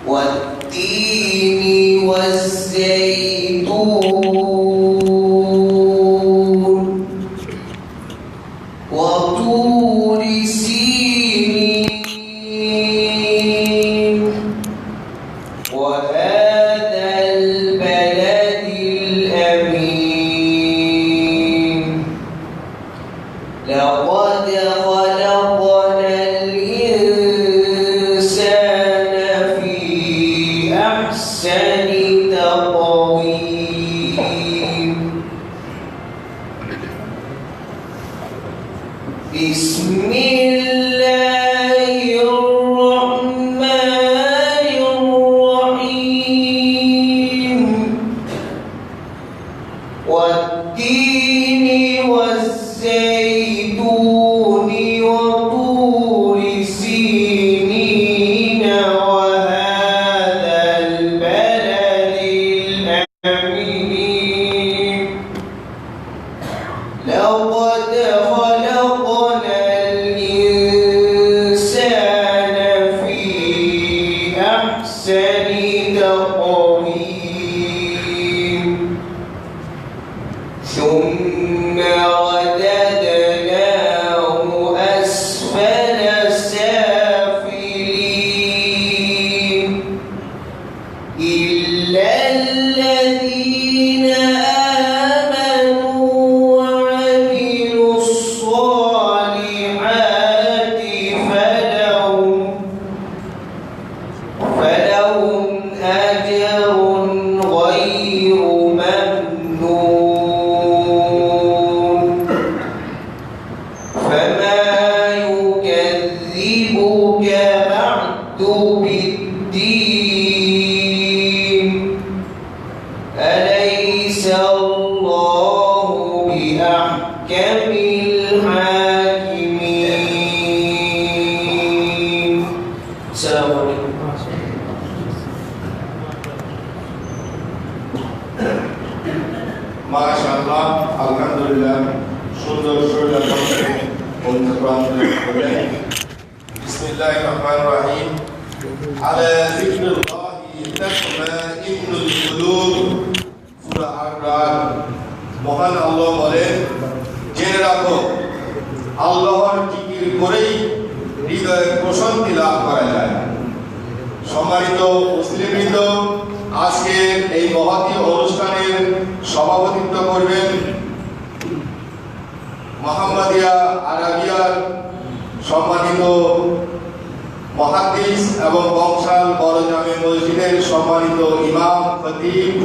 والتين والزيتون وطور سينين وهذا البلد الأمين لقد خلقنا الإنسان في أحسن تقويم بسم الله الرحمن الرحيم والتين والزيتون وطور سينين وهذا البلد الأمين لقد خلقنا الإنسان في أحسن تقويم ثم رددناه أسفل سافلين إلا الذين آمنوا وعملوا الصالحات فلهم أجر غير ممنون فما يكذبك بعد بالدين أليس الله بأحكم الحاكمين. السلام عليكم. মাশাআল্লাহ, আলহামদুলিল্লাহ, সুন্দর সুন্দর বিসমিল্লাহির রহমানির রহিম আলা যিকরিল্লাহি তাতমাইন্নুল কুলুব। সূরা আর-রাদ। মহান আল্লাহ বলেন, জেনে রাখো আল্লাহর জিকির করেই হৃদয়ে প্রশান্তি লাভ করা যায়। সম্মানিত মুসলিমবৃন্দ, আজকে এই মহতী অনুষ্ঠানের সভাপতিত্ব করবেন মুহাম্মাদিয়া আরাবিয়ার সম্মানিত মুহাদ্দিস এবং বংশাল বড় জামে মসজিদের সম্মানিত ইমাম খতিব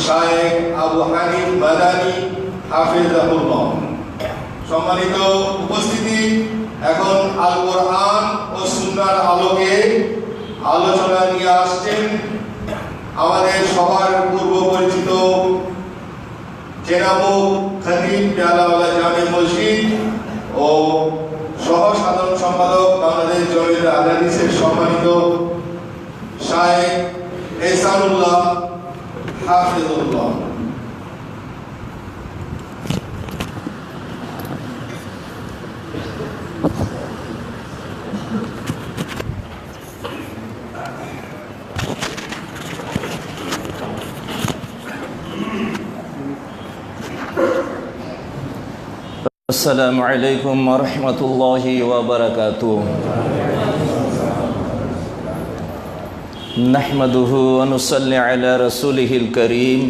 শায়েখ আবু হানিফ মাদানী হাফিজাহুল্লাহ। সম্মানিত উপস্থিতি, এখন আল কোরআন ও সুন্নাহর আলোকে আলোচনা নিয়ে আসছেন আমাদের সবার পূর্ব পরিচিত জেনাবু খতিব পেয়ালাওয়ালা জামে মসজিদ ও সহ সাধারণ সম্পাদক বাংলাদেশ জমিয়তে আহলে হাদিসের সম্মানিত শায়েখ এহসানুল্লাহ হাফিজুল্লাহ। السلام عليكم ورحمة الله وبركاته. نحمده ونصلي على رسوله الكريم.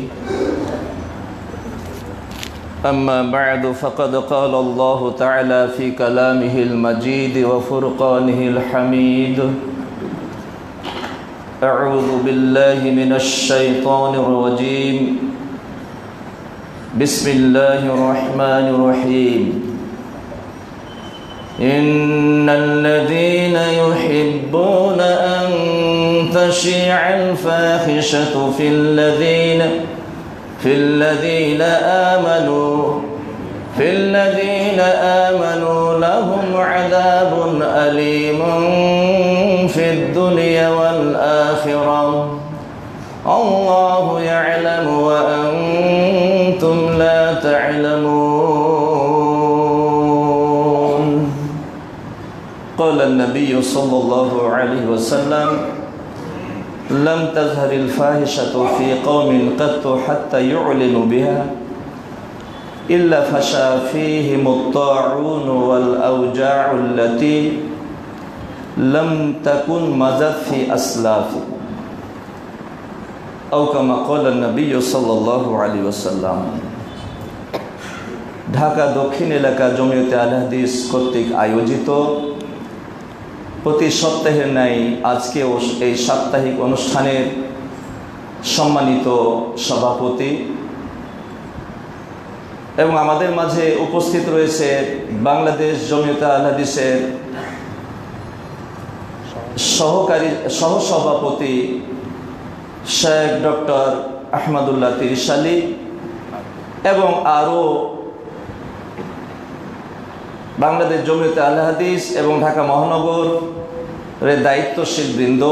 أما بعد فقد قال الله تعالى في كلامه المجيد وفرقانه الحميد: أعوذ بالله من الشيطان الرجيم. بسم الله الرحمن الرحيم. إن الذين يحبون أن تشيع الفاحشة في الذين آمنوا لهم عذاب أليم في الدنيا والآخرة الله يعلم وأنتم لا تعلمون. قال النبي صلى الله عليه وسلم: لم تظهر الفاحشة في قوم قط حتى يعلنوا بها إلا فشى فيهم الطاعون والأوجاع التي لم تكن مضت في أسلافهم أو كما قال النبي صلى الله عليه وسلم। ঢাকা দক্ষিণ এলাকা জমিয়তে আহলে হাদিস কর্তৃক আয়োজিত প্রতি সপ্তাহের ন্যায় আজকেও এই সাপ্তাহিক অনুষ্ঠানের সম্মানিত সভাপতি এবং আমাদের মাঝে উপস্থিত রয়েছে বাংলাদেশ জমিয়তে আহলে হাদিসের সহসভাপতি শেখ ডক্টর আহমদুল্লাহ তিরিশালী এবং আরও বাংলাদেশ জমিয়তে আহলে হাদিস এবং ঢাকা মহানগরের দায়িত্বশীল বৃন্দ,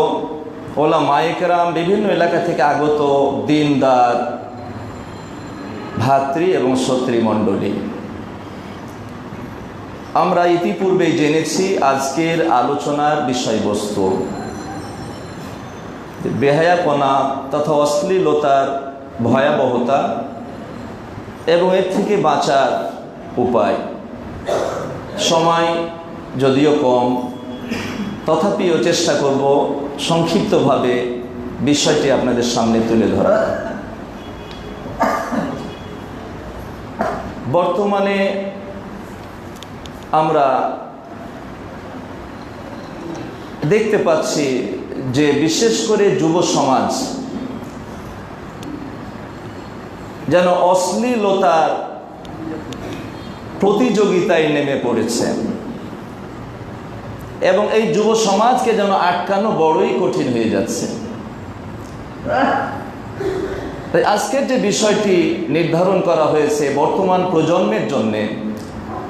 ওলামায়ে কেরাম, বিভিন্ন এলাকা থেকে আগত দিনদার ভাতৃ এবং শ্রোতৃমণ্ডলী, আমরা ইতিপূর্বেই জেনেছি আজকের আলোচনার বিষয়বস্তু বেহায়াপনা তথা অশ্লীলতার ভয়াবহতা এবং এর থেকে বাঁচার উপায়। সময় যদিও কম, তথাপিও চেষ্টা করব সংক্ষিপ্তভাবে বিষয়টি আপনাদের সামনে তুলে ধরা। বর্তমানে আমরা দেখতে পাচ্ছি যে বিশেষ করে যুব সমাজ যেন অশ্লীলতার প্রতিযোগিতায় নেমে পড়েছে এবং এই যুব সমাজকে যেন আটকানো বড়ই কঠিন হয়ে যাচ্ছে। তাই আজকের যে বিষয়টি নির্ধারণ করা হয়েছে বর্তমান প্রজন্মের জন্য,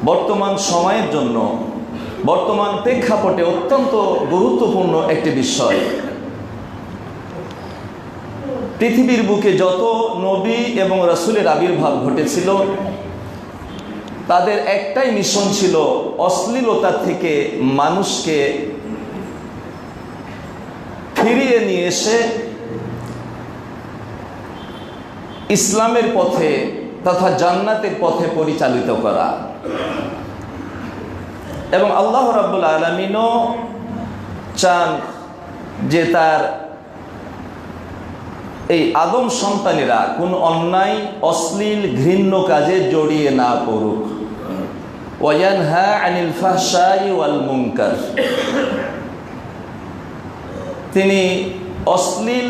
বর্তমান সময়ের জন্য, বর্তমান প্রেক্ষাপটে অত্যন্ত গুরুত্বপূর্ণ একটি বিষয়। পৃথিবীর বুকে যত নবী এবং রাসূলের আবির্ভাব ঘটেছিল তাদের একটাই মিশন ছিল অশ্লীলতা থেকে মানুষকে ফিরিয়ে নিয়ে এসে ইসলামের পথে তথা জান্নাতের পথে পরিচালিত করা। এবং আল্লাহ রাব্বুল আলামিনও চান যে তার এই আদম সন্তানেরা কোন অন্যায়, অশ্লীল, ঘৃণ্য কাজে জড়িয়ে না পড়ুক। ওয়ায়ানহা আনিল ফাহশাই ওয়াল মুনকার, তিনি অশ্লীল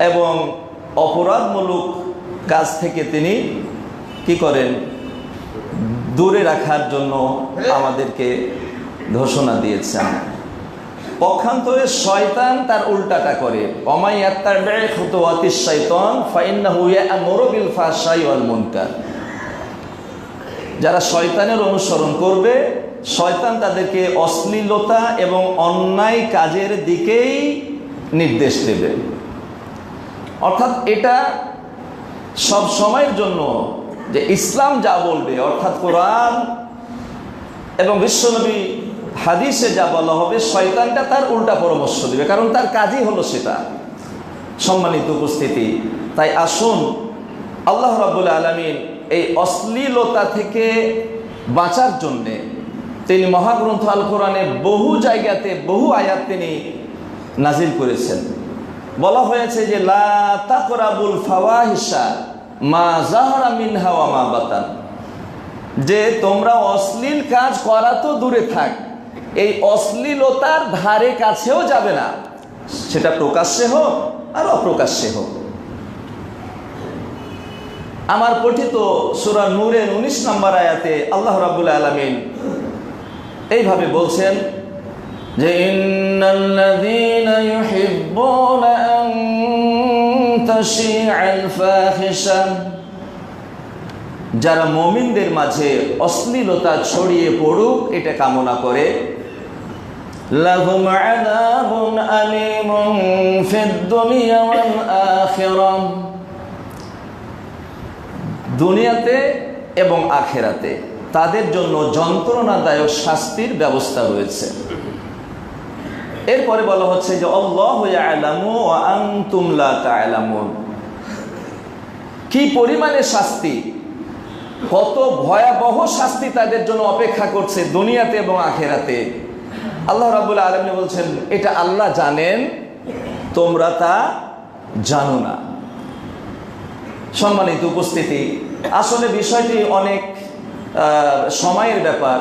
এবং অপরাধমূলক কাজ থেকে তিনি কি করেন? দূরে রাখার জন্য আমাদেরকে ঘোষণা দিয়েছেন। পক্ষান্তরে শয়তান তার উল্টাটা করে, ওমাই ইয়াত্তাবি খুতুওয়াতিশ শাইতান ফাইন্নাহু ইয়া'মুরু বিল ফাহশাই ওয়াল মুনকার। যারা শয়তানের অনুসরণ করবে, শয়তান তাদেরকে অশ্লীলতা এবং অন্যায় কাজের দিকেই নির্দেশ দেবে। অর্থাৎ এটা সব সময়ের জন্য যে ইসলাম যা বলবে, অর্থাৎ কোরআন এবং বিশ্বনবী হাদিসে যা বলা হবে, শয়তানটা তার উল্টা পরামর্শ দিবে, কারণ তার কাজই হলো সেটা। সম্মানিত উপস্থিতি, তাই আসুন আল্লাহ রাব্বুল আলামিন এই অশ্লীলতা থেকে বাঁচার জন্যে তিনি মহাগ্রন্থ আল কোরআনে বহু জায়গাতে বহু আয়াত তিনি নাজিল করেছেন। বলা হয়েছে যে লা তাকরাবুল ফাওয়াহিশা মা যাহারা মিনহা ওয়া মা বাতান, যে তোমরা অশ্লীল কাজ করা তো দূরে থাক, এই অশ্লীলতার ধারে কাছেও যাবে না, সেটা প্রকাশ্যে হোক আর অপ্রকাশ্যে হোক। আমার পঠিত সূরা নূরের 19 নম্বর আয়াতে আল্লাহ রাব্বুল আলামিন এইভাবে বলছেন যে ইন্নাল্লাযীনা ইউহিব্বুনা আন তাশিআল ফাহিশা, যারা মুমিনদের মাঝে অশ্লীলতা ছড়িয়ে পড়ুক এটা কামনা করে, লাহুম আযাবুন আলীমুন ফিদ দুনিয়া ওয়াল আখিরাহ, দুনিয়াতে এবং আখিরাতে তাদের জন্য যন্ত্রণাদায়ক শাস্তির ব্যবস্থা রয়েছে। এরপরে বলা হচ্ছে যে আল্লাহু ইয়ালামু ওয়া আনতুম লা তা'লামুন। কি পরিমাণে শাস্তি, কত ভয়াবহ শাস্তি তাদের জন্য অপেক্ষা করছে দুনিয়াতে এবং আখিরাতে। আল্লাহ রাব্বুল আলামিন বলছেন এটা আল্লাহ জানেন, তোমরা তা জানো না। সম্মানিত উপস্থিতি, আসলে বিষয়টি অনেক সময়ের ব্যাপার,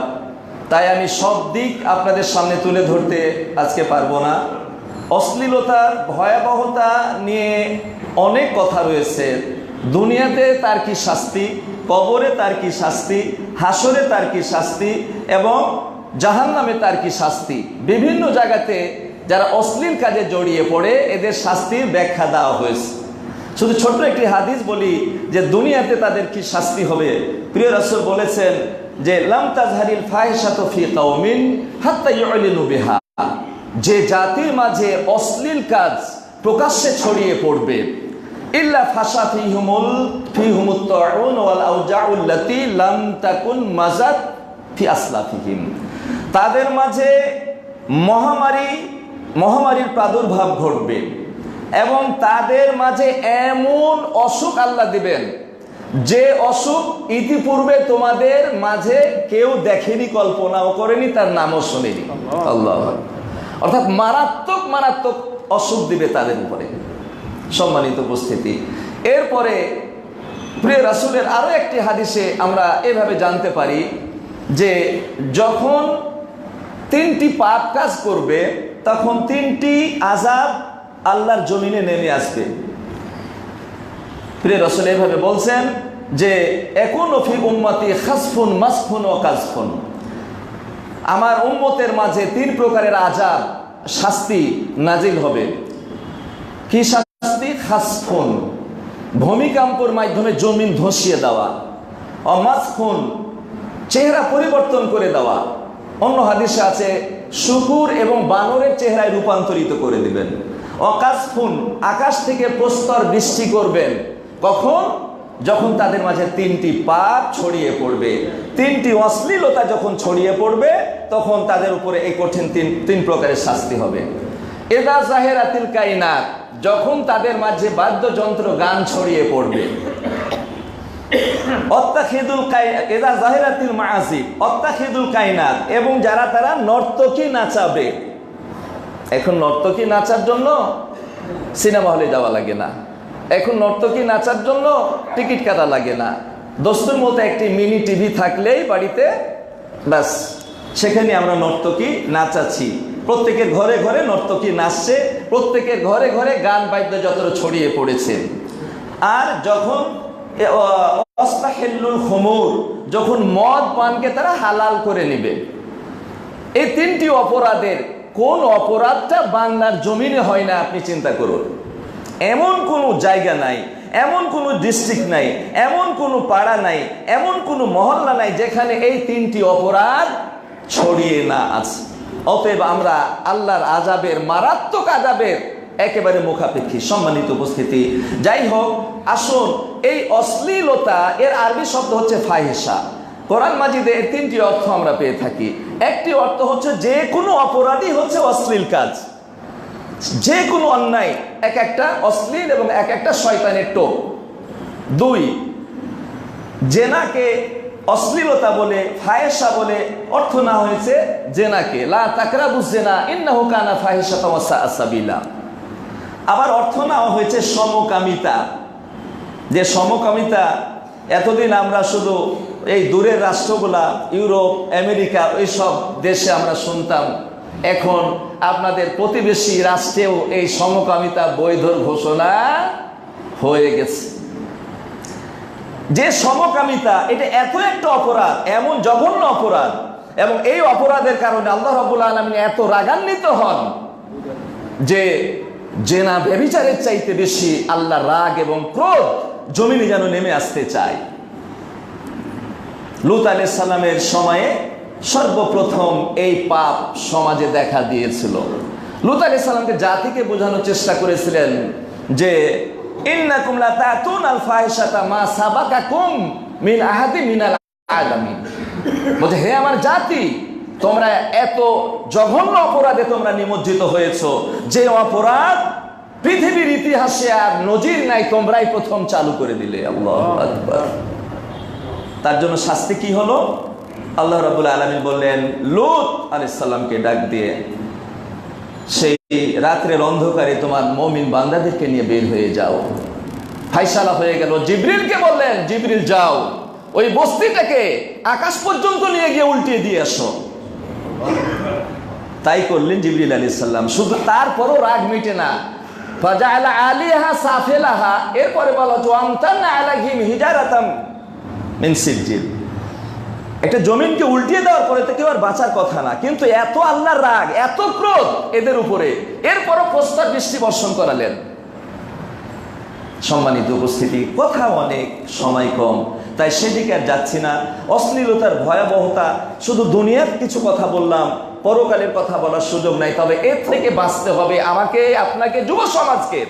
তাই আমি সব দিক আপনাদের সামনে তুলে ধরতে আজকে পারবো না। অশ্লীলতার ভয়াবহতা নিয়ে অনেক কথা রয়েছে। দুনিয়াতে তার কি শাস্তি, কবরে তার কি শাস্তি, হাসরে তার কি শাস্তি এবং জাহান্নামে তার কি শাস্তি। বিভিন্ন জায়গাতে যারা অশ্লীল কাজে জড়িয়ে পড়ে এদের শাস্তির ব্যাখ্যা দেওয়া হয়েছে। শুধু ছোট্ট একটি হাদিস বলি যে দুনিয়াতে তাদের কি শাস্তি হবে। প্রিয় রাসূল বলেছেন যে লাম তাজহারিল ফাহিশাতু ফি কওমিন হাত্তা ইউলিনু বিহা, যে জাতির মাঝে অশ্লীল কাজ প্রকাশ্যে ছড়িয়ে পড়বে, ইল্লা ফাশা ফিহুমুত তাউন ওয়াল আউজাউল্লাতী লাম তাকুন মাজাত ফি আসলাফিহিম, তাদের মাঝে মহামারীর প্রাদুর্ভাব ঘটবে এবং তাদের মাঝে এমন অসুখ আল্লাহ দিবেন যে অসুখ ইতিপূর্বে তোমাদের মাঝে কেউ দেখেনি, কল্পনাও করেনি, তার নামও শোনেনি। আল্লাহ, অর্থাৎ মারাত্মক অসুখ দিবে তাদের উপরে। সম্মানিত উপস্থিতি, এরপরে প্রিয় রাসূলের আরো একটি হাদিসে আমরা এভাবে জানতে পারি যে যখন তিনটি পাপ কাজ করবে তখন তিনটি আযাব আল্লাহর জমিনে নেমে আসবে। প্রিয় রাসূল এভাবে বলছেন যে একুনু ফি উম্মতি খাসফুন মাসফুন ওয়া কাযফুন, আমার উম্মতের মাঝে তিন প্রকারের আযাব শাস্তি নাজিল হবে। কি শাস্তি? খাসফুন, ভূমিকম্পের মাধ্যমে জমিন ধসিয়ে দেওয়া, ও মাসফুন, চেহারা পরিবর্তন করে দেওয়া। অন্য হাদিসে আছে শুকুর এবং বানরের চেহারায় রূপান্তরিত করে দিবেন। ও কাযফুন, আকাশ থেকে প্রস্তর বৃষ্টি করবেন। কখন? যখন তাদের মাঝে তিনটি পাপ ছড়িয়ে পড়বে, তিনটি অশ্লীলতা যখন ছড়িয়ে পড়বে তখন তাদের উপরে এই কঠিন তিন প্রকারের শাস্তি হবে। এদা জাহেরাতিল কায়নাত, যখন তাদের মাঝে বাদ্যযন্ত্র গান ছড়িয়ে পড়বে। এদা জাহেরাতিল মাআসিফ অত্তাখিদুল কায়নাত, এবং যারা তারা নর্তকী নাচাবে। এখন নর্তকী নাচার জন্য সিনেমা হলে যাওয়া লাগে না, এখন নর্তকী নাচার জন্য টিকিট কাটা লাগে না। দস্তুর মতো একটি মিনি টিভি থাকলেই বাড়িতে, ব্যাস সেখানে আমরা নর্তকী নাচাচ্ছি। প্রত্যেকের ঘরে ঘরে নর্তকী নাচছে, প্রত্যেকের ঘরে ঘরে গান বাদ্যযন্ত্র ছড়িয়ে পড়েছে। আর যখন অস্তাহিল্লুল খুমুর, যখন মদ পানকে তারা হালাল করে নেবে। এই তিনটি অপরাধের কোন অপরাধটা বাংলার জমিনে হয় না আপনি চিন্তা করুন। এমন কোনো জায়গা নাই, এমন কোনো ডিস্ট্রিক্ট নাই, এমন কোনো পাড়া নাই, এমন কোনো মহল্লা নাই যেখানে এই তিনটি অপরাধ ছড়িয়ে না আছে। অতএব আমরা আল্লাহর আযাবের, মারাত্মক আযাবের একেবারে মুখাপেক্ষী। সম্মানিত উপস্থিতি, যাই হোক, আসুন এই অশ্লীলতা এর আরবি শব্দ হচ্ছে ফাহিশা। কোরআন মাজিদে এর তিনটি অর্থ আমরা পেয়ে থাকি। একটি অর্থ হচ্ছে যে কোনো অপরাধই হচ্ছে অশ্লীল কাজ, যে কোনো অন্যায় এক একটা অশ্লীল এবং এক একটা শয়তানের টোপ। দুই, জেনাকে অশ্লীলতা বলে, ফাহিশা বলে অর্থ না হয়েছে জেনাকে, লা তাকরাবুজ জিনা ইন্নাহু কানা ফাহিশাতাও ওয়া সাআ সাবিলা। আবার অর্থ নেওয়া হয়েছে সমকামিতা, যে সমকামিতা এতদিন আমরা শুধু এই দূরের রাষ্ট্রগুলা, ইউরোপ, আমেরিকা, ওইসব দেশে আমরা শুনতাম। এখন আপনাদের প্রতিবেশী রাষ্ট্রেও এই সমকামিতা বৈধ ঘোষণা হয়ে গেছে। যে সমকামিতা, এটা এত একটা অপরাধ, এমন জঘন্য অপরাধ, এবং এই অপরাধের কারণে আল্লাহ রাব্বুল আলামিন এত রাগান্বিত হন যে জেনা ব্যভিচারের চাইতে বেশি আল্লাহর রাগ এবং ক্রোধ জমিনে যেন নেমে আসতে চায়। লূত আলাইহিস সালামের সময়ে সর্বপ্রথম এই পাপ সমাজে দেখা দিয়েছিল। লূত আলাইহিস সালামকে জাতিকে বোঝানোর চেষ্টা করেছিলেন যে ইন্নাকুম লা তাতুনাল ফাহিশাতা মা সাবাকাকুম মিন আহাদি মিনাল আলামিন। বলে, হে আমার জাতি, তোমরা এত জঘন্য অপরাধে তোমরা নিমজ্জিত হয়েছো, যে অপরাধ পৃথিবীর ইতিহাসে আর নজির নাই, তোমরাই প্রথম চালু করে দিলে। আল্লাহু আকবার। তার জন্য শাস্তি কি হলো? আল্লাহ রাব্বুল আলামিন বললেন লূত আলাইহিস সালামকে ডাক দিয়ে, সেই রাত্রের অন্ধকারে তোমার মুমিন বান্দাদেরকে নিয়ে বের হয়ে যাও। ফায়সালা হয়ে গেল। জিবরিলকে বললেন, জিবরিল যাও, ওই বস্তিটাকে আকাশ পর্যন্ত নিয়ে গিয়ে উল্টিয়ে দিয়ে আসো। তাই করলেন জিবরিল আলাইহিস সালাম। শুধু তারপরও রাগ মিটে না। ফাজাআলা আলিহা সাফিলাহা, এরপরে বলা ওয়ামতানা আলাইহিম হিজারাতাম মিন সিজ্জিল। একটা জমিনকে উল্টিয়ে দেওয়ার পরে তো কেউ আর বাঁচার কথা না, কিন্তু এত আল্লাহর রাগ, এত ক্রোধ এদের উপরে, এরপরও প্রস্তাব বৃষ্টি বর্ষণ করালেন। সম্মানিত উপস্থিতি, কথা অনেক, সময় কম, তাই সেদিকে আর যাচ্ছি না। অশ্লীলতার ভয়াবহতা, শুধু দুনিয়ার কিছু কথা বললাম, পরকালের কথা বলার সুযোগ নাই। তবে এর থেকে বাঁচতে হবে আমাকে, আপনাকে, যুব সমাজকে।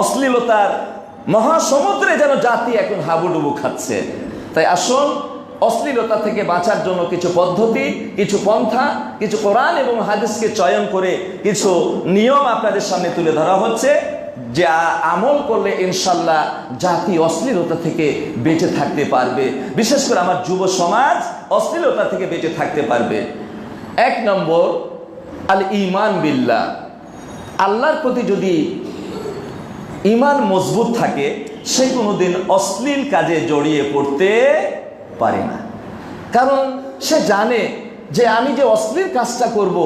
অশ্লীলতার মহাসমুদ্রে যেন জাতি এখন হাবুডুবু খাচ্ছে। তাই আসুন, অশ্লীলতা থেকে বাঁচার জন্য কিছু পদ্ধতি, কিছু পন্থা, কিছু কোরআন এবং হাদিসকে চয়ন করে কিছু নিয়ম আপনাদের সামনে তুলে ধরা হচ্ছে, যা আমল করলে ইনশাল্লাহ জাতি অশ্লীলতা থেকে বেঁচে থাকতে পারবে। বিশেষ করে আমার যুব সমাজ অশ্লীলতা থেকে বেঁচে থাকতে পারবে। 1 নম্বর, আল ঈমান বিল্লাহ। আল্লাহর প্রতি যদি ঈমান মজবুত থাকে, সে কোনোদিন অশ্লীল কাজে জড়িয়ে পড়তে পারে না। কারণ সে জানে যে আমি যে অশ্লীল কাজটা করব,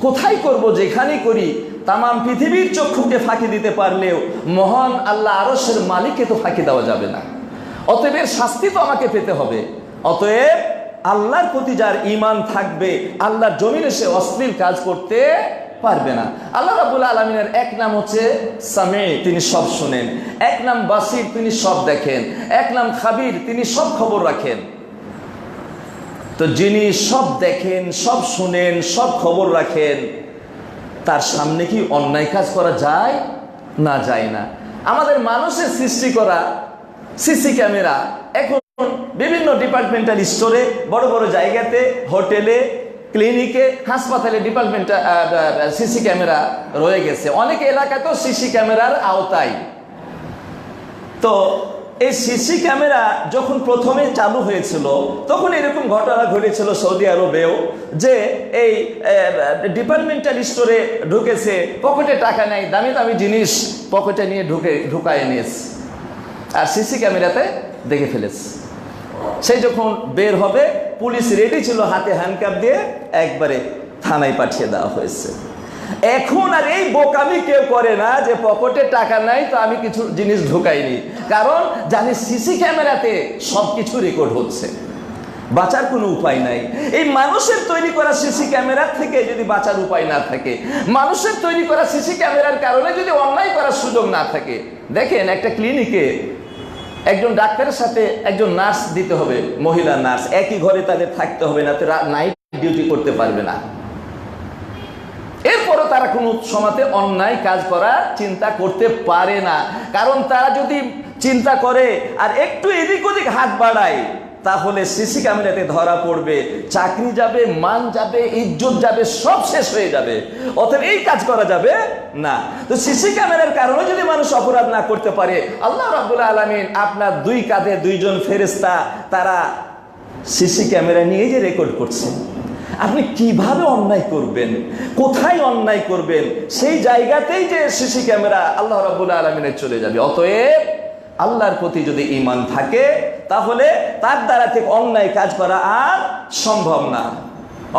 কোথায় করব, যেখানেই করি, তামাম পৃথিবীর চক্ষুকে ফাঁকি দিতে পারলেও মহান আল্লাহ আরশের মালিককে তো ফাঁকি দেওয়া যাবে না। অতএব এর শাস্তি তো আমাকে পেতে হবে। অতএব আল্লাহর প্রতি যার ঈমান থাকবে, আল্লাহর জমিনে সে অশ্লীল কাজ করতে পারবে না। আল্লাহ রাব্বুল আলামিনের 1 নাম হচ্ছে সামি, তিনি সব শুনেন। 1 নাম বাসির, তিনি সব দেখেন। 1 নাম খাবির, তিনি সব খবর রাখেন। তো যিনি সব দেখেন, সব শুনেন, সব খবর রাখেন, তার সামনে কি অন্যায় কাজ করা যায়? না, যায় না। আমাদের মানুষের সৃষ্টি করা সিসি ক্যামেরা এখন বিভিন্ন ডিপার্টমেন্টাল স্টোরে, বড় বড় জায়গাতে, হোটেলে, ক্লিনিকে, হাসপাতালে ডিপার্টমেন্টাল সিসি ক্যামেরা রয়ে গেছে। অনেক এলাকাতেও সিসি ক্যামেরার আওতায়। তো এই সিসি ক্যামেরা যখন প্রথমে চালু হয়েছিল, তখন এরকম ঘটনা ঘটেছিল সৌদি আরবেও, যে এই ডিপার্টমেন্টাল স্টোরে ঢুকেছে, পকেটে টাকা নেই, দামি দামি জিনিস পকেটে নিয়ে ঢুকায় নিয়েছে, আর সিসি ক্যামেরাতে দেখে ফেলেছে। সেই যখন বের হবে, পুলিশ রেডি ছিল, হাতে হ্যান্ডকাপ দিয়ে একবারে থানায় পাঠিয়ে দেওয়া হয়েছে। এখন আর এই বোকামি কেউ করে না যে পকেটে টাকা নাই তো আমি কিছু জিনিস ঢুকাইনি, কারণ জানি সিসি ক্যামেরাতে সবকিছু রেকর্ড হচ্ছে, বাঁচার কোনো উপায় নাই। এই মানুষের তৈরি করা সিসি ক্যামেরার থেকে যদি বাঁচার উপায় না থাকে, মানুষের তৈরি করা সিসি ক্যামেরার কারণে যদি অন্যায় করার সুযোগ না থাকে, দেখেন একটা ক্লিনিকে একজন ডাক্তারের সাথে একজন নার্স দিতে হবে, মহিলা নার্স, একই ঘরে তাদের থাকতে হবে, না তো নাইট ডিউটি করতে পারবে না। এরপরও তারা কোনো সময়তে অন্যায় কাজ করার চিন্তা করতে পারে না, কারণ তারা যদি চিন্তা করে আর একটু এদিক ওদিক হাত বাড়ায়, তাহলে সিসি ক্যামেরাতে ধরা পড়বে, চাকরি যাবে, মান যাবে, ইজ্জত যাবে, সব শেষ হয়ে যাবে। অতএব এই কাজ করা যাবে না। তো সিসি ক্যামেরার কারণে যদি মানুষ অপরাধ না করতে পারে, আল্লাহ রাব্বুল আলামিন আপনার 2 কাঁধে 2 জন ফেরেশতা, তারা সিসি ক্যামেরা নিয়ে যে রেকর্ড করছে। আপনি কিভাবে অন্যায় করবেন, কোথায় অন্যায় করবেন, সেই জায়গাতেই যে সিসি ক্যামেরা আল্লাহ রাব্বুল আলামিনের চলে যাবে। অতএব আল্লাহর প্রতি যদি ঈমান থাকে, তাহলে তার দ্বারা থেকে অন্যায় কাজ করা আর সম্ভব না।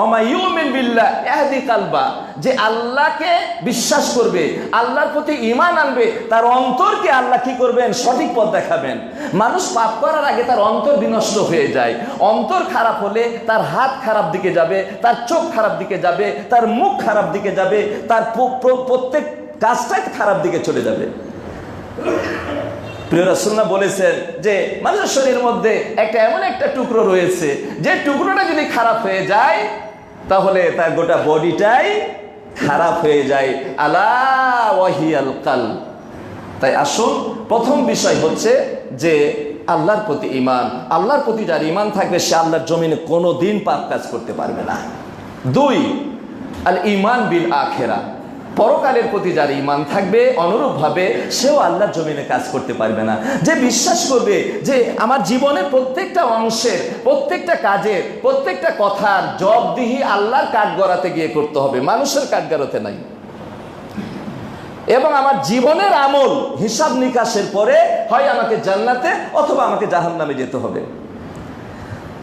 অমায়ুমিন বিল্লাহ ইয়াহদি কালবা, যে আল্লাহকে বিশ্বাস করবে, আল্লাহর প্রতি ঈমান আনবে, তার অন্তরকে আল্লাহ কি করবেন? সঠিক পথ দেখাবেন। মানুষ পাপ করার আগে তার অন্তর বিনষ্ট হয়ে যায়। অন্তর খারাপ হলে তার হাত খারাপ দিকে যাবে, তার চোখ খারাপ দিকে যাবে, তার মুখ খারাপ দিকে যাবে, তার প্রত্যেক কাজটাই খারাপ দিকে চলে যাবে। প্রিয় রাসূলুল্লাহ বলেছেন যে মানুষের শরীরের মধ্যে এমন একটা টুকরো রয়েছে, যে টুকরোটা যদি খারাপ হয়ে যায়, তাহলে তার গোটা বডিটাই খারাপ হয়ে যায়। আলা ওয়াহিয়াল কালব। তাই আসুন, প্রথম বিষয় হচ্ছে যে আল্লাহর প্রতি ঈমান। আল্লাহর প্রতি যার ঈমান থাকবে সে আল্লাহর জমিনে কোনো দিন পাপ কাজ করতে পারবে না। 2 আল ঈমান বিল আখিরা, পরকালের প্রতি যার ঈমান থাকবে অনুরূপভাবে সেও আল্লাহর জমিনে কাজ করতে পারবে না। যে বিশ্বাস করবে যে আমার জীবনের প্রত্যেকটা অংশের, প্রত্যেকটা কাজের, প্রত্যেকটা কথার জবাবদিহি আল্লাহর কাঠগড়াতে গিয়ে করতে হবে, মানুষের কাঠগড়াতে নাই। এবং আমার জীবনের আমল হিসাব নিকাশের পরে হয় আমাকে জান্নাতে অথবা আমাকে জাহান্নামে যেতে হবে।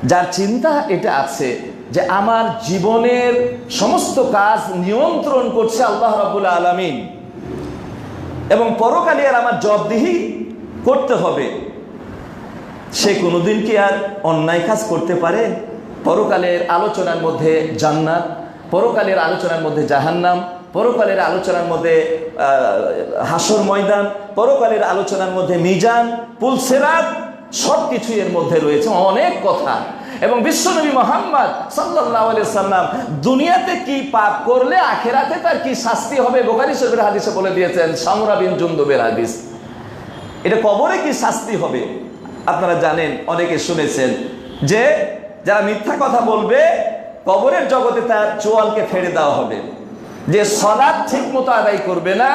যার চিন্তা এটা আছে যে আমার জীবনের সমস্ত কাজ নিয়ন্ত্রণ করছে আল্লাহ রাব্বুল আলামিন এবং পরকালে আর আমার জবাবদিহি করতে হবে, সে কোনোদিন কি আর অন্যায় কাজ করতে পারে? পরকালের আলোচনার মধ্যে জান্নাত, পরকালের আলোচনার মধ্যে জাহান্নাম, পরকালের আলোচনার মধ্যে হাসর ময়দান, পরকালের আলোচনার মধ্যে মিজান, পুলসিরাত, সব কিছু এর মধ্যে রয়েছে অনেক কথা। এবং বিশ্বনবী মুহাম্মদ সাল্লাল্লাহু আলাইহি সাল্লাম দুনিয়াতে কি পাপ করলে আখিরাতে তার কি শাস্তি হবে বুখারী শরীফের হাদিসে বলে দিয়েছেন, সামরা বিন জুনদুবের হাদিস। এটা কবরে কি শাস্তি হবে আপনারা জানেন, অনেকে শুনেছেন যে যারা মিথ্যা কথা বলবে কবরের জগতে তার চোয়ালকে ফেলে দেওয়া হবে। যে সালাত ঠিক মতো আদায় করবে না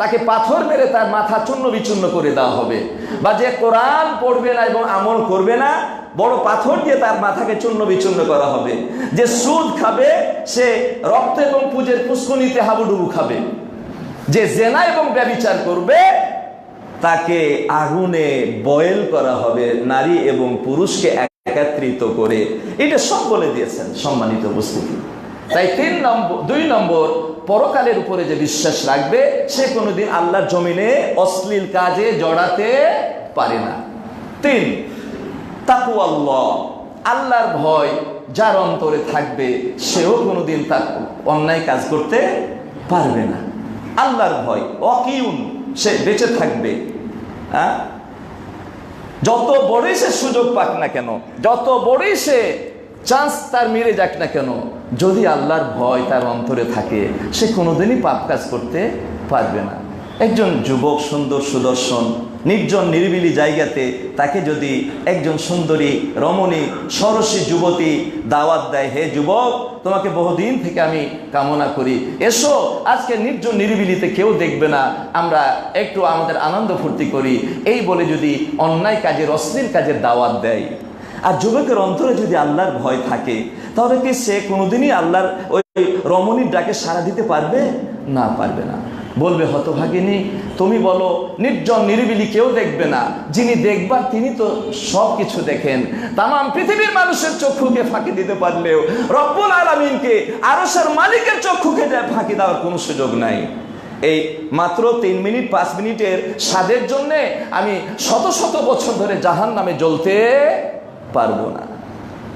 তাকে পাথর মেরে তার মাথা চূর্ণ বিচূর্ণ করে দেওয়া হবে। বা যে কোরআন পড়বে না এবং আমল করবে না বড় পাথর দিয়ে তার মাথাকে চূর্ণ বিচূর্ণ করা হবে। যে সুদ খাবে সে রক্ত এবং পুজের পুষ্কনিতে হাবুডুবু খাবে। যে জেনা এবং ব্যভিচার করবে তাকে আগুনে বয়েল করা হবে, নারী এবং পুরুষকে একত্রিত করে। এটা সব বলে দিয়েছেন সম্মানিত উপস্থিতি। তাই 2 নম্বর পরকালের উপরে যে বিশ্বাস রাখবে সে কোনোদিন আল্লাহর জমিনে অশ্লীল কাজে জড়াতে পারে না। 3 তাকওয়াল্লাহ, আল্লাহর ভয় যার অন্তরে থাকবে সেও কোনোদিন তার অন্যায় কাজ করতে পারবে না। আল্লাহর ভয়, ওয়াকিউন, সে বেঁচে থাকবে। যত বড়ই সে সুযোগ পাক না কেন, যত বড়ই সে চান্স তার মেরে যাক না কেন, যদি আল্লাহর ভয় তার অন্তরে থাকে সে কোনোদিনই পাপ কাজ করতে পারবে না। একজন যুবক সুন্দর সুদর্শন নির্জন নিরিবিলি জায়গাতে তাকে যদি একজন সুন্দরী রমণী সরসী যুবতী দাওয়াত দেয়, হে যুবক তোমাকে বহুদিন থেকে আমি কামনা করি, এসো আজকে নির্জন নিরিবিলিতে কেউ দেখবে না, আমরা একটু আমাদের আনন্দ ফুর্তি করি, এই বলে যদি অন্যায় কাজের অশ্লীল কাজের দাওয়াত দেয়, আর যুবকের অন্তরে যদি আল্লাহর ভয় থাকে তাহলে কি সে কোনোদিনই আল্লাহর ওই রমণীর ডাকে সাড়া দিতে পারবে না? পারবে না। বলবে, হতভাগিনী তুমি বলো নির্জন নিরিবিলি কেউ দেখবে না, যিনি দেখবার তিনি তো সব কিছু দেখেন। তামাম পৃথিবীর মানুষের চক্ষুকে ফাঁকি দিতে পারলেও রব্বুল আলামিনকে আরশের মালিকের চক্ষুকে ফাঁকি দেওয়ার কোনো সুযোগ নাই। এই মাত্র 3 মিনিট 5 মিনিটের স্বাদের জন্যে আমি শত শত বছর ধরে জাহান্নামে জ্বলতে পারবো না।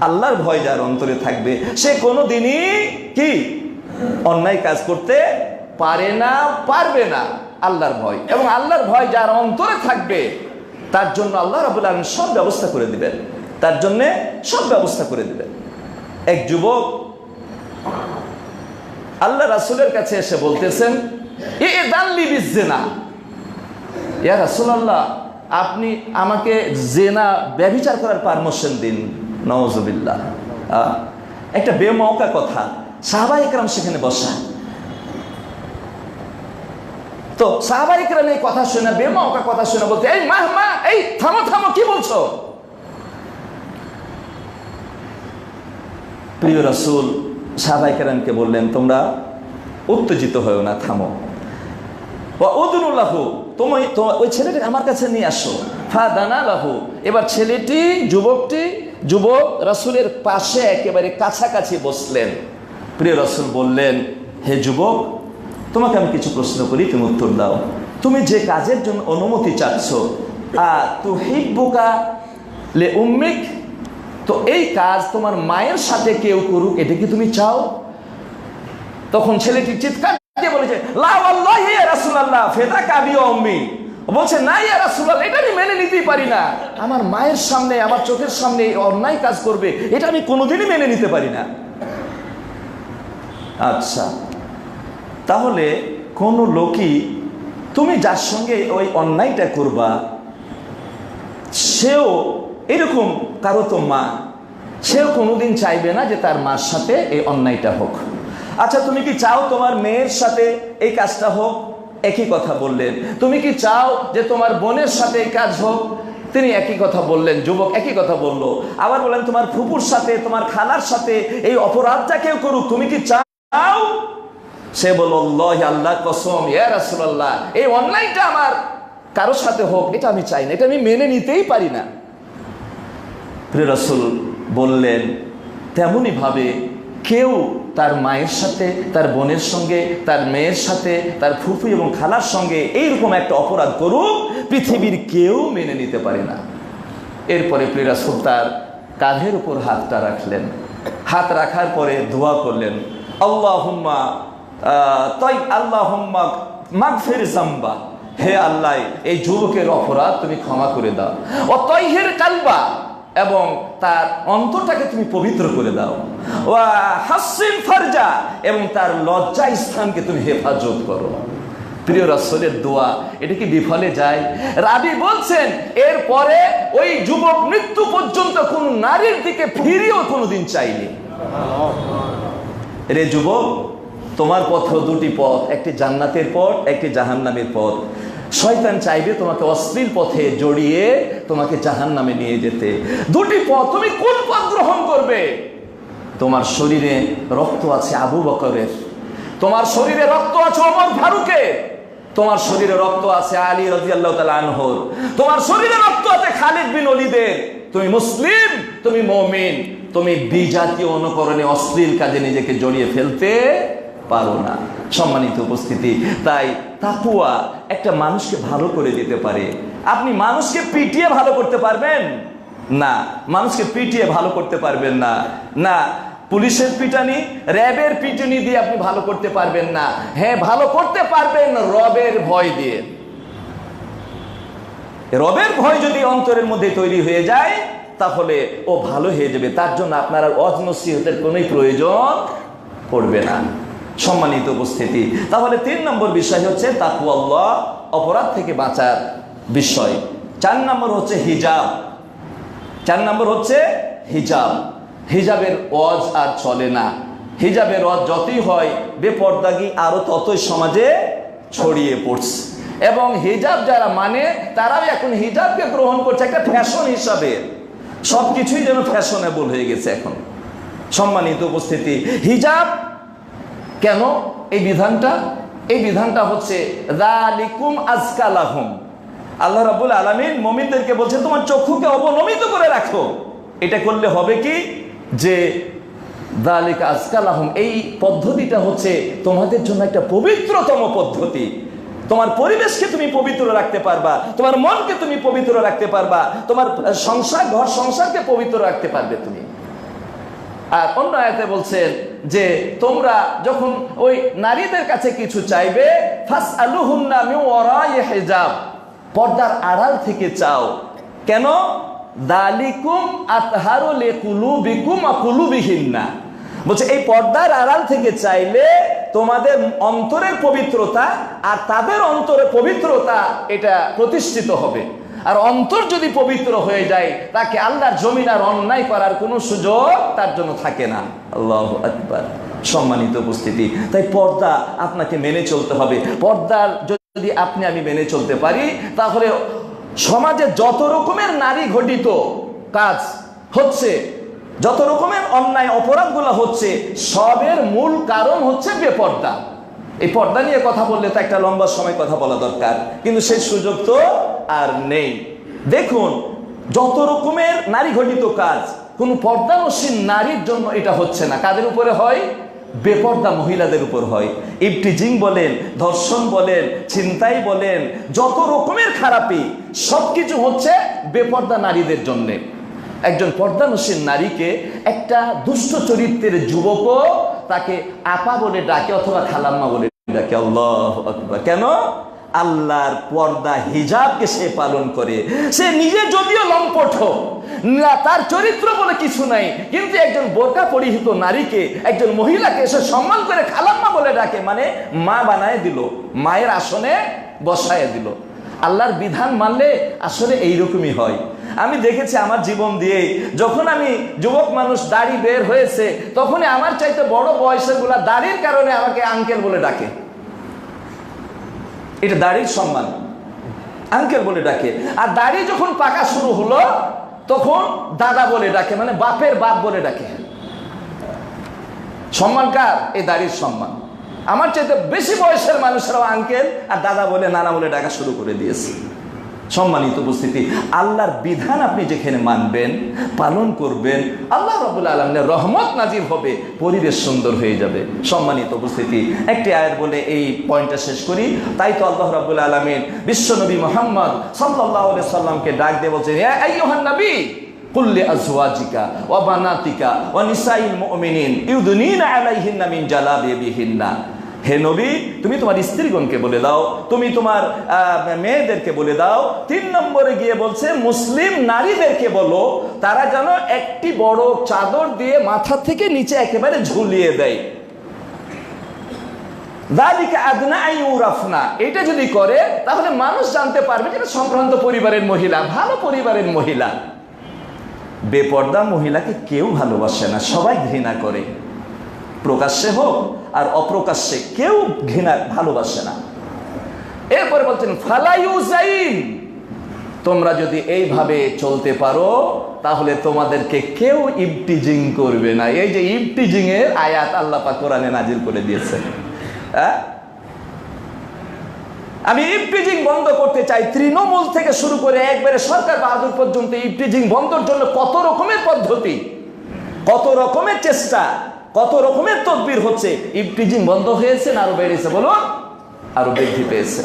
আল্লাহর ভয় যার অন্তরে থাকবে সে কোনোদিনই কি অন্যায় কাজ করতে পারে না, পারবে না। আল্লাহর ভয়, এবং আল্লাহর ভয় যার অন্তরে থাকবে তার জন্য আল্লাহ রাব্বুল আলামিন সব ব্যবস্থা করে দিবেন, তার জন্য সব ব্যবস্থা করে দিবেন। এক যুবক আল্লাহ রাসূলের কাছে এসে বলতেছেন, ইদাল্লি বিজ্জিনা, ইয়া রাসূলুল্লাহ আপনি আমাকে জেনা ব্যভিচার করার পারমিশন দিন। নাউযুবিল্লাহ, একটা বেমৌকা কথা। সাহাবায়ে কেরাম সেখানে বসা, তো সাহাবায়ে কেরাম এই কথা শুনে, বেমৌকা কথা শুনে বলতে, এই মা এই থামো থামো, কি বলছো? প্রিয় রাসূল সাহাবায়ে কেরামকে বললেন, তোমরা উত্তেজিত হও না, থামো। ওয়াউদুনু লাহু, তুমি ওই ছেলেটাকে আমার কাছে নিয়ে আসো। ফাদানা লাহু, এবার ছেলেটি যুবক রাসূলের পাশে একেবারে কাছাকাছি বসলেন। প্রিয় রাসূল বললেন, হে যুবক তোমাকে আমি কিছু প্রশ্ন করি, তুমি উত্তর দাও। তুমি যে কাজের জন্য অনুমতি চাচ্ছ, তুহিব্বুকা লি উম্মিক, তো এই কাজ তোমার মায়ের সাথে কেউ করুক এটা কি তুমি চাও? তখন ছেলেটি চিৎকার দিয়ে বলেছে, লা ওয়াল্লাহি ইয়া রাসূলুল্লাহ ফিদাকা আবি ওয়া উম্মি, বলছে না ইয়া রাসূলুল্লাহ এটা আমি মেনে নিতেই পারি না, আমার মায়ের সামনে আমার চোখের সামনে অন্যায় কাজ করবে এটা আমি কোনোদিনই মেনে নিতে পারি না। আচ্ছা, তাহলে কোন লোকই তুমি যার সঙ্গে ওই অন্যায়টা করবা সেও এরকম কারো তো মা, সেও কোনোদিন চাইবে না যে তার মার সাথে এই অন্যায়টা হোক। আচ্ছা, তুমি কি চাও তোমার মেয়ের সাথে এই কাজটা হোক? একই কথা বললেন। তুমি কি চাও যে তোমার বোনের সাথে এই কাজ হোক? তিনি একই কথা বললেন, যুবক একই কথা বললো। আবার বললেন তোমার ফুপুর সাথে, তোমার খালার সাথে এই অপরাধটা কেউ করুক, তুমি কি চাও? সে বলল, আল্লাহ, আল্লাহ কসম ইয়া রাসূলুল্লাহ, এই অন্যায়টা আমার কারোর সাথে হোক এটা আমি চাই না, এটা আমি মেনে নিতেই পারি না। প্রিয় রাসূল বললেন, তেমনই ভাবে কেউ তার মায়ের সাথে, তার বোনের সঙ্গে, তার মেয়ের সাথে, তার ফুফু এবং খালার সঙ্গে এইরকম একটা অপরাধ করুক, পৃথিবীর কেউ মেনে নিতে পারে না। এরপরে প্রিয় রাসূল তার কাঁধের উপর হাতটা রাখলেন। হাত রাখার পরে দোয়া করলেন, আল্লাহুম্মা আল্লাহুম্মা মাগফির যামবা, হে আল্লাহ এই যুবকের অপরাধ তুমি ক্ষমা করে দাও। ও তাইহির কালবা, এবং তার অন্তরটাকে তুমি পবিত্র করে দাও। ওয়া হাসিন ফারজা, এবং তার লজ্জা স্থানকে তুমি হেফাজত করো। প্রিয় রাসূলের দোয়া, এটা কি বিফলে যায়? রাবি বলছেন এরপরে ওই যুবক মৃত্যু পর্যন্ত কোন নারীর দিকে ফিরেও কোনোদিন চাইনি। রে যুবক, তোমার পথেও দুটি পথ, একটি জান্নাতের পথ, একটি জাহান্নামের পথ। শয়তান চাইবে তোমাকে অশ্লীল পথে জড়িয়ে তোমাকে জাহান্নামে নিয়ে যেতে। দুটি পথ, তুমি কোন পথ গ্রহণ করবে? তোমার শরীরে রক্ত আছে আবু বকরের, তোমার শরীরে রক্ত আছে ওমর ফারুকের, তোমার শরীরে রক্ত আছে আলী রাদিয়াল্লাহু তাআলা আনহুর, তোমার শরীরে রক্ত আছে খালিদ বিন ওলীদের। তুমি মুসলিম, তুমি মুমিন, তুমি বিজাতীয় অনুকরণে অশ্লীল কাজে নিজেকে জড়িয়ে ফেলতে পারো না। সম্মানিত উপস্থিতি, তাই তাকওয়া একটা মানুষকে ভালো করে দিতে পারে। আপনি মানুষকে পিটিয়ে ভালো করতে পারবেন না, মানুষকে পিটিয়ে ভালো করতে পারবেন না। না, পুলিশের পিটানি, র্যাবের পিটুনি দিয়ে আপনি ভালো করতে পারবেন না। হ্যাঁ, ভালো করতে পারবেন রবের ভয় দিয়ে। রবের ভয় যদি অন্তরের মধ্যে তৈরি হয়ে যায় তাহলে ও ভালো হয়ে যাবে। তার জন্য আপনার আর ওয়াজ নসিহতের কোনোই প্রয়োজন পড়বে না। সম্মানিত উপস্থিতি, তাহলে 3 নম্বর বিষয় হচ্ছে তাকওয়াল্লাহ, অপরাধ থেকে বাঁচার বিষয়। 4 নম্বর হচ্ছে হিজাব। 4 নম্বর হচ্ছে হিজাব। হিজাবের ওয়াজ আর চলে না। হিজাবের ওয়াজ যতই হয়, বেপরদাগি আরো ততই সমাজে ছড়িয়ে পড়ছে, এবং হিজাব যারা মানে তারাও এখন হিজাবকে গ্রহণ করছে একটা ফ্যাশন হিসাবে। সবকিছুই যেন ফ্যাশনেবল হয়ে গেছে এখন। সম্মানিত উপস্থিতি, হিজাব কেন এই বিধানটা? এই বিধানটা হচ্ছে যালিকুম আজকা লাহুম। আল্লাহ রাব্বুল আলামিন মুমিনদেরকে বলছেন তোমার চক্ষুকে অবনমিত করে রাখো। এটা করলে হবে কি যে যালিকা আজকা লাহুম, এই পদ্ধতিটা হচ্ছে তোমাদের জন্য একটা পবিত্রতম পদ্ধতি। তোমার পরিবেশকে তুমি পবিত্র রাখতে পারবা, তোমার মনকে তুমি পবিত্র রাখতে পারবা, তোমার সংসার, ঘর সংসারকে পবিত্র রাখতে পারবে তুমি। আর অন্য আয়াতে বলছেন যে তোমরা যখন ওই নারীদের কাছে কিছু চাইবে, ফাসআলুহুন্না মিন ওয়ারাই হিজাব, পর্দার আড়াল থেকে চাও। কেন? যালিকুম আতহারু লিকুলুবিকুম ওয়া কুলুবিহিন্না, বলছে এই পর্দার আড়াল থেকে চাইলে তোমাদের অন্তরের পবিত্রতা আর তাদের অন্তরের পবিত্রতা এটা প্রতিষ্ঠিত হবে। আর অন্তর যদি পবিত্র হয়ে যায় তাকে আল্লাহর জমিন আর অন্যায় করার কোনো সুযোগ তার জন্য থাকে না। আল্লাহু আকবার। সম্মানিত উপস্থিতি, তাই পর্দা আপনাকে মেনে চলতে হবে। পর্দার যদি আপনি আমি মেনে চলতে পারি তাহলে সমাজে যত রকমের নারী ঘটিত কাজ হচ্ছে, যত রকমের অন্যায় অপরাধগুলো হচ্ছে, সবের মূল কারণ হচ্ছে বেপর্দা। এই পর্দা নিয়ে কথা বললে তো একটা লম্বা সময় কথা বলা দরকার, কিন্তু সেই সুযোগ তো আর নেই। দেখুন, যত রকমের নারী ঘটিত কাজ কোন পর্দানসীন নারীর জন্য এটা হচ্ছে না। কাদের উপরে হয়? বেপর্দা মহিলাদের উপর হয়। ইফটিজিং বলেন, ধর্ষণ বলেন, ছিনতাই বলেন, যত রকমের খারাপি সবকিছু হচ্ছে বেপর্দা নারীদের জন্যে। একজন পর্দানসীন নারীকে একটা দুষ্ট চরিত্রের যুবকও তাকে আপা বলে ডাকে অথবা খালাম্মা বলে ডাকে। আল্লাহু আকবার। কেন? আল্লাহর পর্দা হিজাবকে সে পালন করে। সে নিজে যদিও লম্পট না, তার চরিত্র বলে কিছু নাই, কিন্তু একজন বোরকা পরিহিত নারীকে, একজন মহিলাকে সে সম্মান করে খালাম্মা বলে ডাকে, মানে মা বানায় দিল, মায়ের আসনে বসায় দিল। আল্লাহর বিধান মানলে আসলে এইরকমই হয়। আমি দেখেছি আমার জীবন দিয়ে, যখন আমি যুবক মানুষ দাড়ি বের হয়েছে, তখনই আমার চাইতে বড় বয়সের গুলা দাড়ির কারণে আমাকে আঙ্কেল বলে ডাকে। এটা দাড়ির সম্মান, আঙ্কেল বলে ডাকে। আর দাড়ি যখন পাকা শুরু হলো তখন দাদা বলে ডাকে, মানে বাপের বাপ বলে ডাকে। সম্মান কার? এই দাড়ির সম্মান। আমার চাইতে বেশি বয়সের মানুষরাও আঙ্কেল আর দাদা বলে, নানা বলে ডাকা শুরু করে দিয়েছে। সম্মানিত উপস্থিতি, আল্লাহর বিধান আপনি যেখানে মানবেন, পালন করবেন, আল্লাহ রাব্বুল আলামিনের রহমত নাজিল হবে, পরিবেশ সুন্দর হয়ে যাবে। সম্মানিত উপস্থিতি, একটি আয়াত বলে এই পয়েন্টটা শেষ করি। তাই তো আল্লাহ রাব্বুল আলামিন বিশ্বনবী মুহাম্মদ সাল্লাল্লাহু আলাইহি সাল্লামকে ডাক দিয়ে বলছেন, ইয়া আইয়ুহান নবী কুল লিআজওয়াজিকা ওয়া বানাতিকা ওয়া নিসাইল মুমিনিন ইউদনিনা আলাইহিন্না মিন জালাবিবিহিন্না। হে নবী, তুমি তোমার স্ত্রীগণকে বলে দাও, তুমি তোমার মেয়েদেরকে বলে দাও। 3 নম্বরে গিয়ে বলছে মুসলিম নারীদেরকে বলো তারা যেন একটি বড় চাদর দিয়ে মাথা থেকে নিচে একেবারে ঝুলিয়ে দেয়। যালিকা আদনা আইউরাফনা, এটা যদি করে তাহলে মানুষ জানতে পারবে যে সম্ভ্রান্ত পরিবারের মহিলা, ভালো পরিবারের মহিলা। বেপর্দা মহিলাকে কেউ ভালোবাসে না, সবাই ঘৃণা করে, প্রকাশ্যে হোক আর অপ্রকাশ্যে কেউ ঘৃণা ভালোবাসে না। এরপরে বলছেন ফালাইউজাইন, তোমরা যদি এইভাবে চলতে পারো তাহলে তোমাদেরকে কেউ ইফটিজিং করবে না। এই যে ইফটিজিং এর আয়াত আল্লাহ পাক কোরআনে নাজিল করে দিয়েছে। আমি ইফটিজিং বন্ধ করতে চাই, তৃণমূল থেকে শুরু করে একবারে সরকার বাহাদুর পর্যন্ত ইফটিজিং বন্ধের জন্য কত রকমের পদ্ধতি, কত রকমের চেষ্টা, কত রকমের তদবির হচ্ছে। ইফটিজিং বন্ধ হয়েছে না আরো বেড়েছে? বলো, আরো বৃদ্ধি পেয়েছে।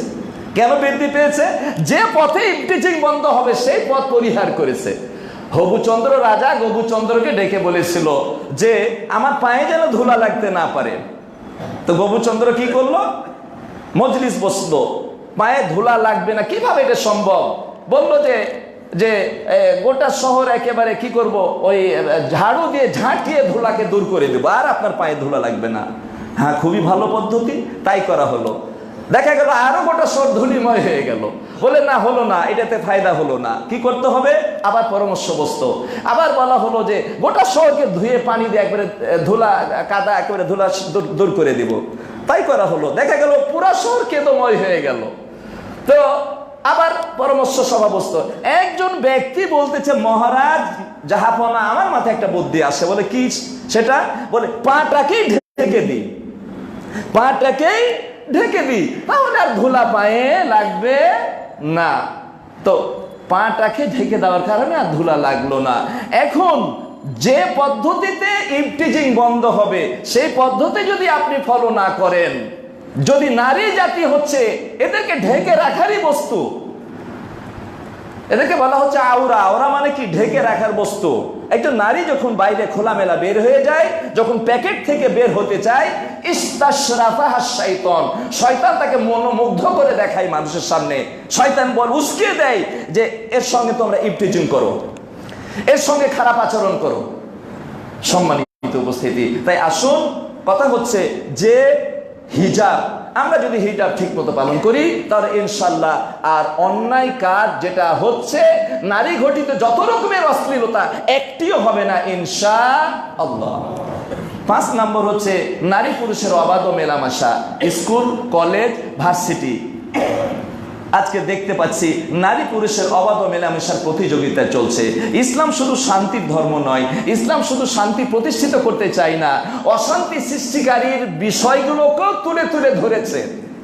কেন বৃদ্ধি পেয়েছে? যে পথে ইফটিজিং বন্ধ হবে সেই পথ পরিহার করেছে। হবুচন্দ্র রাজা গবুচন্দ্রকে ডেকে বলেছিল যে আমার পায়ে যেন ধুলা লাগতে না পারে। তো গবুচন্দ্র কি করলো? মজলিস বসলো, পায়ে ধুলা লাগবে না, কিভাবে এটা সম্ভব? বললো যে গোটা শহর একেবারে কি করব, ওই ঝাড়ু দিয়ে ঝাঁটিয়ে ধুলাকে দূর করে দেবো, আর আপনার পায়ে ধুলা লাগবে না। হ্যাঁ, খুবই ভালো পদ্ধতি, তাই করা হলো। দেখা গেল আরো গোটা শহর ধুলিময় হয়ে গেল। বলে না, হলো না, এটাতে ফায়দা হলো না, কি করতে হবে? আবার পরামর্শ বসতো। আবার বলা হলো যে গোটা শহরকে ধুয়ে পানি দিয়ে একবারে ধুলা কাদা একেবারে ধুলা দূর করে দিব, তাই করা হলো। দেখা গেল পুরা শহর কেদময় হয়ে গেল। তো আবার পরামর্শ সভা বসতো। একজন ব্যক্তি বলতেছে, মহারাজ জাহাপনা, আমার মাথায় একটা বুদ্ধি আসে। বলে কি সেটা? বলে পাটাকেই ঢেকে দিই, পাটাকেই ঢেকে দিই, তাহলে আর ধুলা পায়ে লাগবে না। তো পাটাকে ঢেকে দেওয়ার কারণে আর ধুলা লাগলো না। এখন যে পদ্ধতিতে ইফটিজিং বন্ধ হবে সেই পদ্ধতি যদি আপনি ফলো না করেন, যদি নারী জাতি হচ্ছে এদেরকে ঢেকে রাখারই বস্তু, এদেরকে বলা হচ্ছে আওরা। আওরা মানে কি? ঢেকে রাখার বস্তু। একজন নারী যখন বাইরে খোলামেলা বের হয়ে যায়, যখন প্যাকেট থেকে বের হতে চায়, ইস্তাশরাফাহা শাইতান, শয়তান তাকে মনোমুগ্ধ করে দেখায় মানুষের সামনে। শয়তান বল উস্কিয়ে দেয় যে এর সঙ্গে তোমরা ইফটিজিং করো, এর সঙ্গে খারাপ আচরণ করো। সম্মানিত উপস্থিতি, তাই আসুন, কথা হচ্ছে যে হিজাব, আমরা যদি হিজাব ঠিক মতো পালন করি তাহলে ইনশাল্লাহ আর অন্যায় কাজ যেটা হচ্ছে নারী ঘটিত যত রকমের অশ্লীলতা একটিও হবে না ইনশাআল্লাহ। 5 নম্বর হচ্ছে নারী পুরুষের অবাধ মেলামেশা, স্কুল, কলেজ, ভার্সিটি। আজকে দেখতে পাচ্ছি নারী পুরুষের অবাধ মেলামেশার প্রতিযোগিতা চলছে। ইসলাম শুধু শান্তির ধর্ম নয়, ইসলাম শুধু শান্তি প্রতিষ্ঠিত করতে চায় না, অশান্তি সৃষ্টিকারীর বিষয়গুলোকেও তুলে তুলে ধরেছে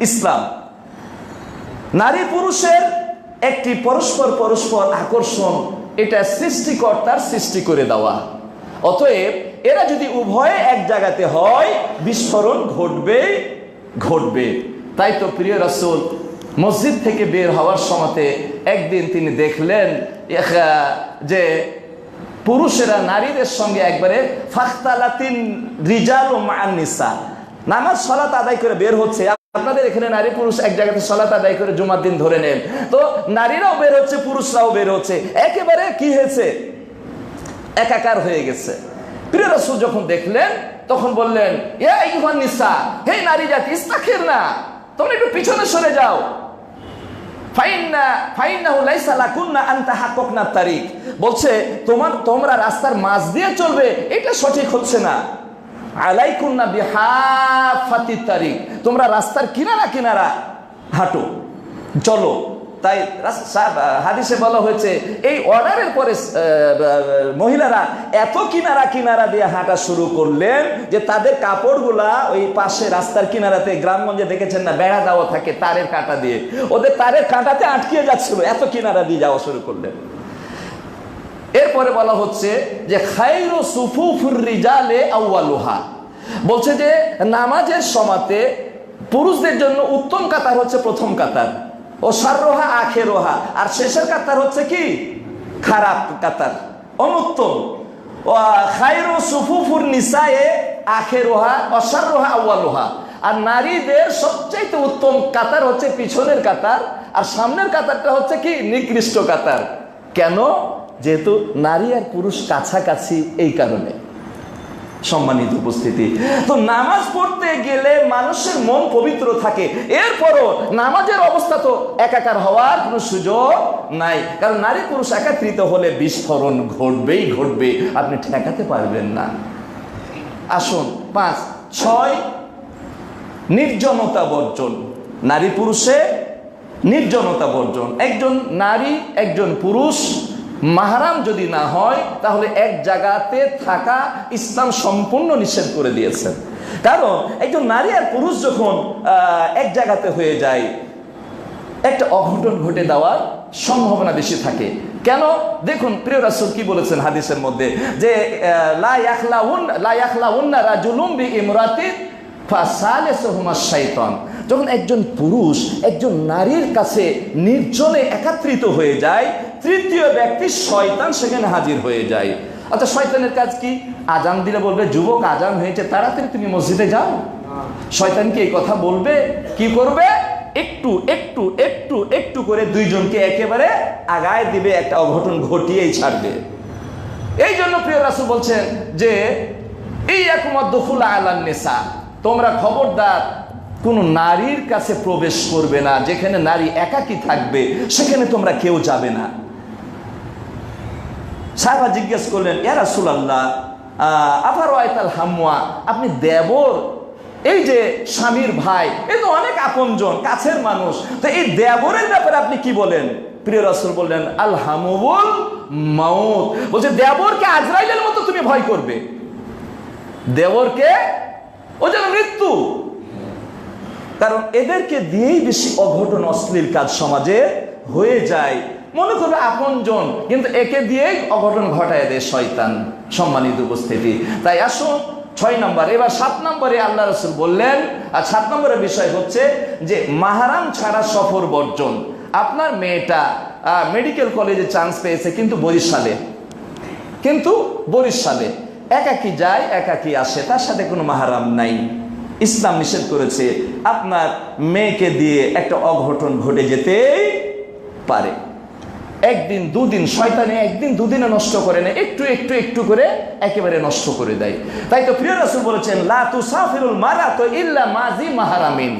ইসলাম। নারী পুরুষের একটি পরস্পর আকর্ষণ, এটা সৃষ্টিকর্তার সৃষ্টি করে দেওয়া। অতএব এরা যদি উভয়ে এক জায়গাতে হয়, বিস্ফোরণ ঘটবে। তাই তো প্রিয় রাসূল মসজিদ থেকে বের হওয়ার সময়তে একদিন তিনি দেখলেন যে পুরুষেরা নারীদের সঙ্গে একবারে ফাখতালাতিন রিজালু মা'আন নিসা, নামাজ সালাত আদায় করে বের হচ্ছে। আপনাদের এখানে নারী পুরুষ এক জায়গাতে সালাত আদায় করে জুমার দিন ধরে নেন, তো নারীরাও বের হচ্ছে, পুরুষরাও বের হচ্ছে, একেবারে কি হয়েছে, একাকার হয়ে গেছে। প্রিয় রাসূল যখন দেখলেন তখন বললেন, ইয়া আইয়ুহান নিসা, হে নারী জাতি, ইস্তাখিরনা, তোমরা একটু পিছনে সরে যাও। বলছে তোমরা রাস্তার মাঝ দিয়ে চলবে, এটা সঠিক হচ্ছে না। আলাইকুন্না বিহাফাতিত তারিক, তোমরা রাস্তার কিনারা কিনারা হাঁটো, চলো। তাই হাদিসে বলা হয়েছে এই অর্ডারের পরে মহিলারা এত কিনারা কিনারা দিয়ে হাঁটা শুরু করলেন যে তাদের কাপড়গুলা ওই পাশে রাস্তার কিনারাতে, গ্রামগঞ্জে দেখেছেন না বেড়া দেওয়া থাকে তারের কাঁটা দিয়ে, ওদের তারের কাঁটাতে আটকিয়ে যাচ্ছিল, এত কিনারা দিয়ে যাওয়া শুরু করলেন। এরপরে বলা হচ্ছে যে খায়রু সুফুফুর রিজালে আউয়ালুহা, বলছে যে নামাজের সময়তে পুরুষদের জন্য উত্তম কাতার হচ্ছে প্রথম কাতার, ও সাররোহা আখেরোহা, আর শেষের কাতার হচ্ছে কি খারাপ কাতার, অনুত্তম। ও খায়রু সুফুফুর নিসায়ে আখেরোহা ও সাররোহা আউয়ালুহা, আর নারীদের সবচাইতে উত্তম কাতার হচ্ছে পিছনের কাতার, আর সামনের কাতারটা হচ্ছে কি নিকৃষ্ট কাতার। কেন? যেহেতু নারী আর পুরুষ কাছাকাছি, এই কারণে। সম্মানিত উপস্থিতি, তো নামাজ পড়তে গেলে মানুষের মন পবিত্র থাকে, এরপরও নামাজের অবস্থা তো একাকার হওয়ার কোনো সুযোগ নাই, কারণ নারী পুরুষ একাত্রিত হলে বিস্ফোরণ ঘটবেই ঘটবে, আপনি ঠেকাতে পারবেন না। আসুন 5, 6 নির্জনতা বর্জন। নারী পুরুষে নির্জনতা বর্জন। একজন নারী একজন পুরুষ মাহরাম যদি না হয় তাহলে এক জায়গাতে থাকা ইসলাম সম্পূর্ণ নিষেধ করে দিয়েছেন। কারণ একজন নারী আর পুরুষ যখন এক জায়গাতে হয়ে যায়, একটা অঘটন ঘটে দেওয়ার সম্ভাবনা বেশি থাকে। কেন? দেখুন প্রিয় রাসূল কি বলেছেন হাদিসের মধ্যে, যে লা ইয়াখলাউন্না রাজুলুম বিইমরাতিন ফাসালিসুহুমা শাইতান। যখন একজন পুরুষ একজন নারীর কাছে নির্জনে একত্রিত হয়ে যায়, তৃতীয় ব্যক্তি শয়তান সেখানে হাজির হয়ে যায়। আচ্ছা, শয়তানের কাজ কি? আজান দিলে বলবে, যুবক আজান হয়েছে, তাড়াতাড়ি তুমি মসজিদে যাও। শয়তান কি এই কথা বলবে? কি করবে? একটু একটু একটু একটু করে দুইজনকে একেবারে আগায় দিবে, একটা অঘটন ঘটিয়েই ছাড়বে। এই জন্য প্রিয় রাসূল বলছেন যে ইয়াকুমুদ দুখুল আলান নিসা, তোমরা খবরদার কোন নারীর কাছে প্রবেশ করবে না, যেখানে নারী একাকী থাকবে সেখানে তোমরা কেউ যাবে না। সাহাবা জিজ্ঞেস করলেন, ইয়া রাসূলুল্লাহ আফারাআইতাল হামওয়া, আপনি দেবর, এই যে স্বামীর ভাই, এ তো অনেক আপনজন, কাছের মানুষ, তো এই দেবরের ব্যাপারে আপনি কি বলেন? প্রিয় রাসূল বললেন, আল হামুল মাউত, বলছে দেবরকে আজরাইলের মতো তুমি ভয় করবে, দেবরকে ও যেন মৃত্যু। কারণ এদেরকে দিয়েই বেশি অঘটন অশ্লীল কাজ সমাজে হয়ে যায়। মনে করবে আপনজন, কিন্তু একে দিয়েই অঘটন ঘটায় দেয় শয়তান। সম্মানিত উপস্থিতি, তাই আসুন 6 নম্বর। এবার 7 নম্বরে আল্লাহ রাসূল বললেন, আর 7 নম্বরের বিষয় হচ্ছে যে মাহরাম ছাড়া সফর বর্জন। আপনার মেয়েটা মেডিকেল কলেজে চান্স পেয়েছে, কিন্তু বরিশালে একাকী যায় একাকী আসে, তার সাথে কোনো মাহরাম নাই। ইসলাম নিষেধ করেছে আপনার মেয়েকে দিয়ে একটা অঘটন ঘটে যেতেই পারে। একদিন দুদিন, শয়তানে একদিন দুদিনে নষ্ট করে না, একটু একটু একটু করে একেবারে নষ্ট করে দেয়। তাই তো প্রিয় রাসূল বলেছেন, লা তুসাফিরুল মারাতু ইল্লা মাজি মাহরামিন,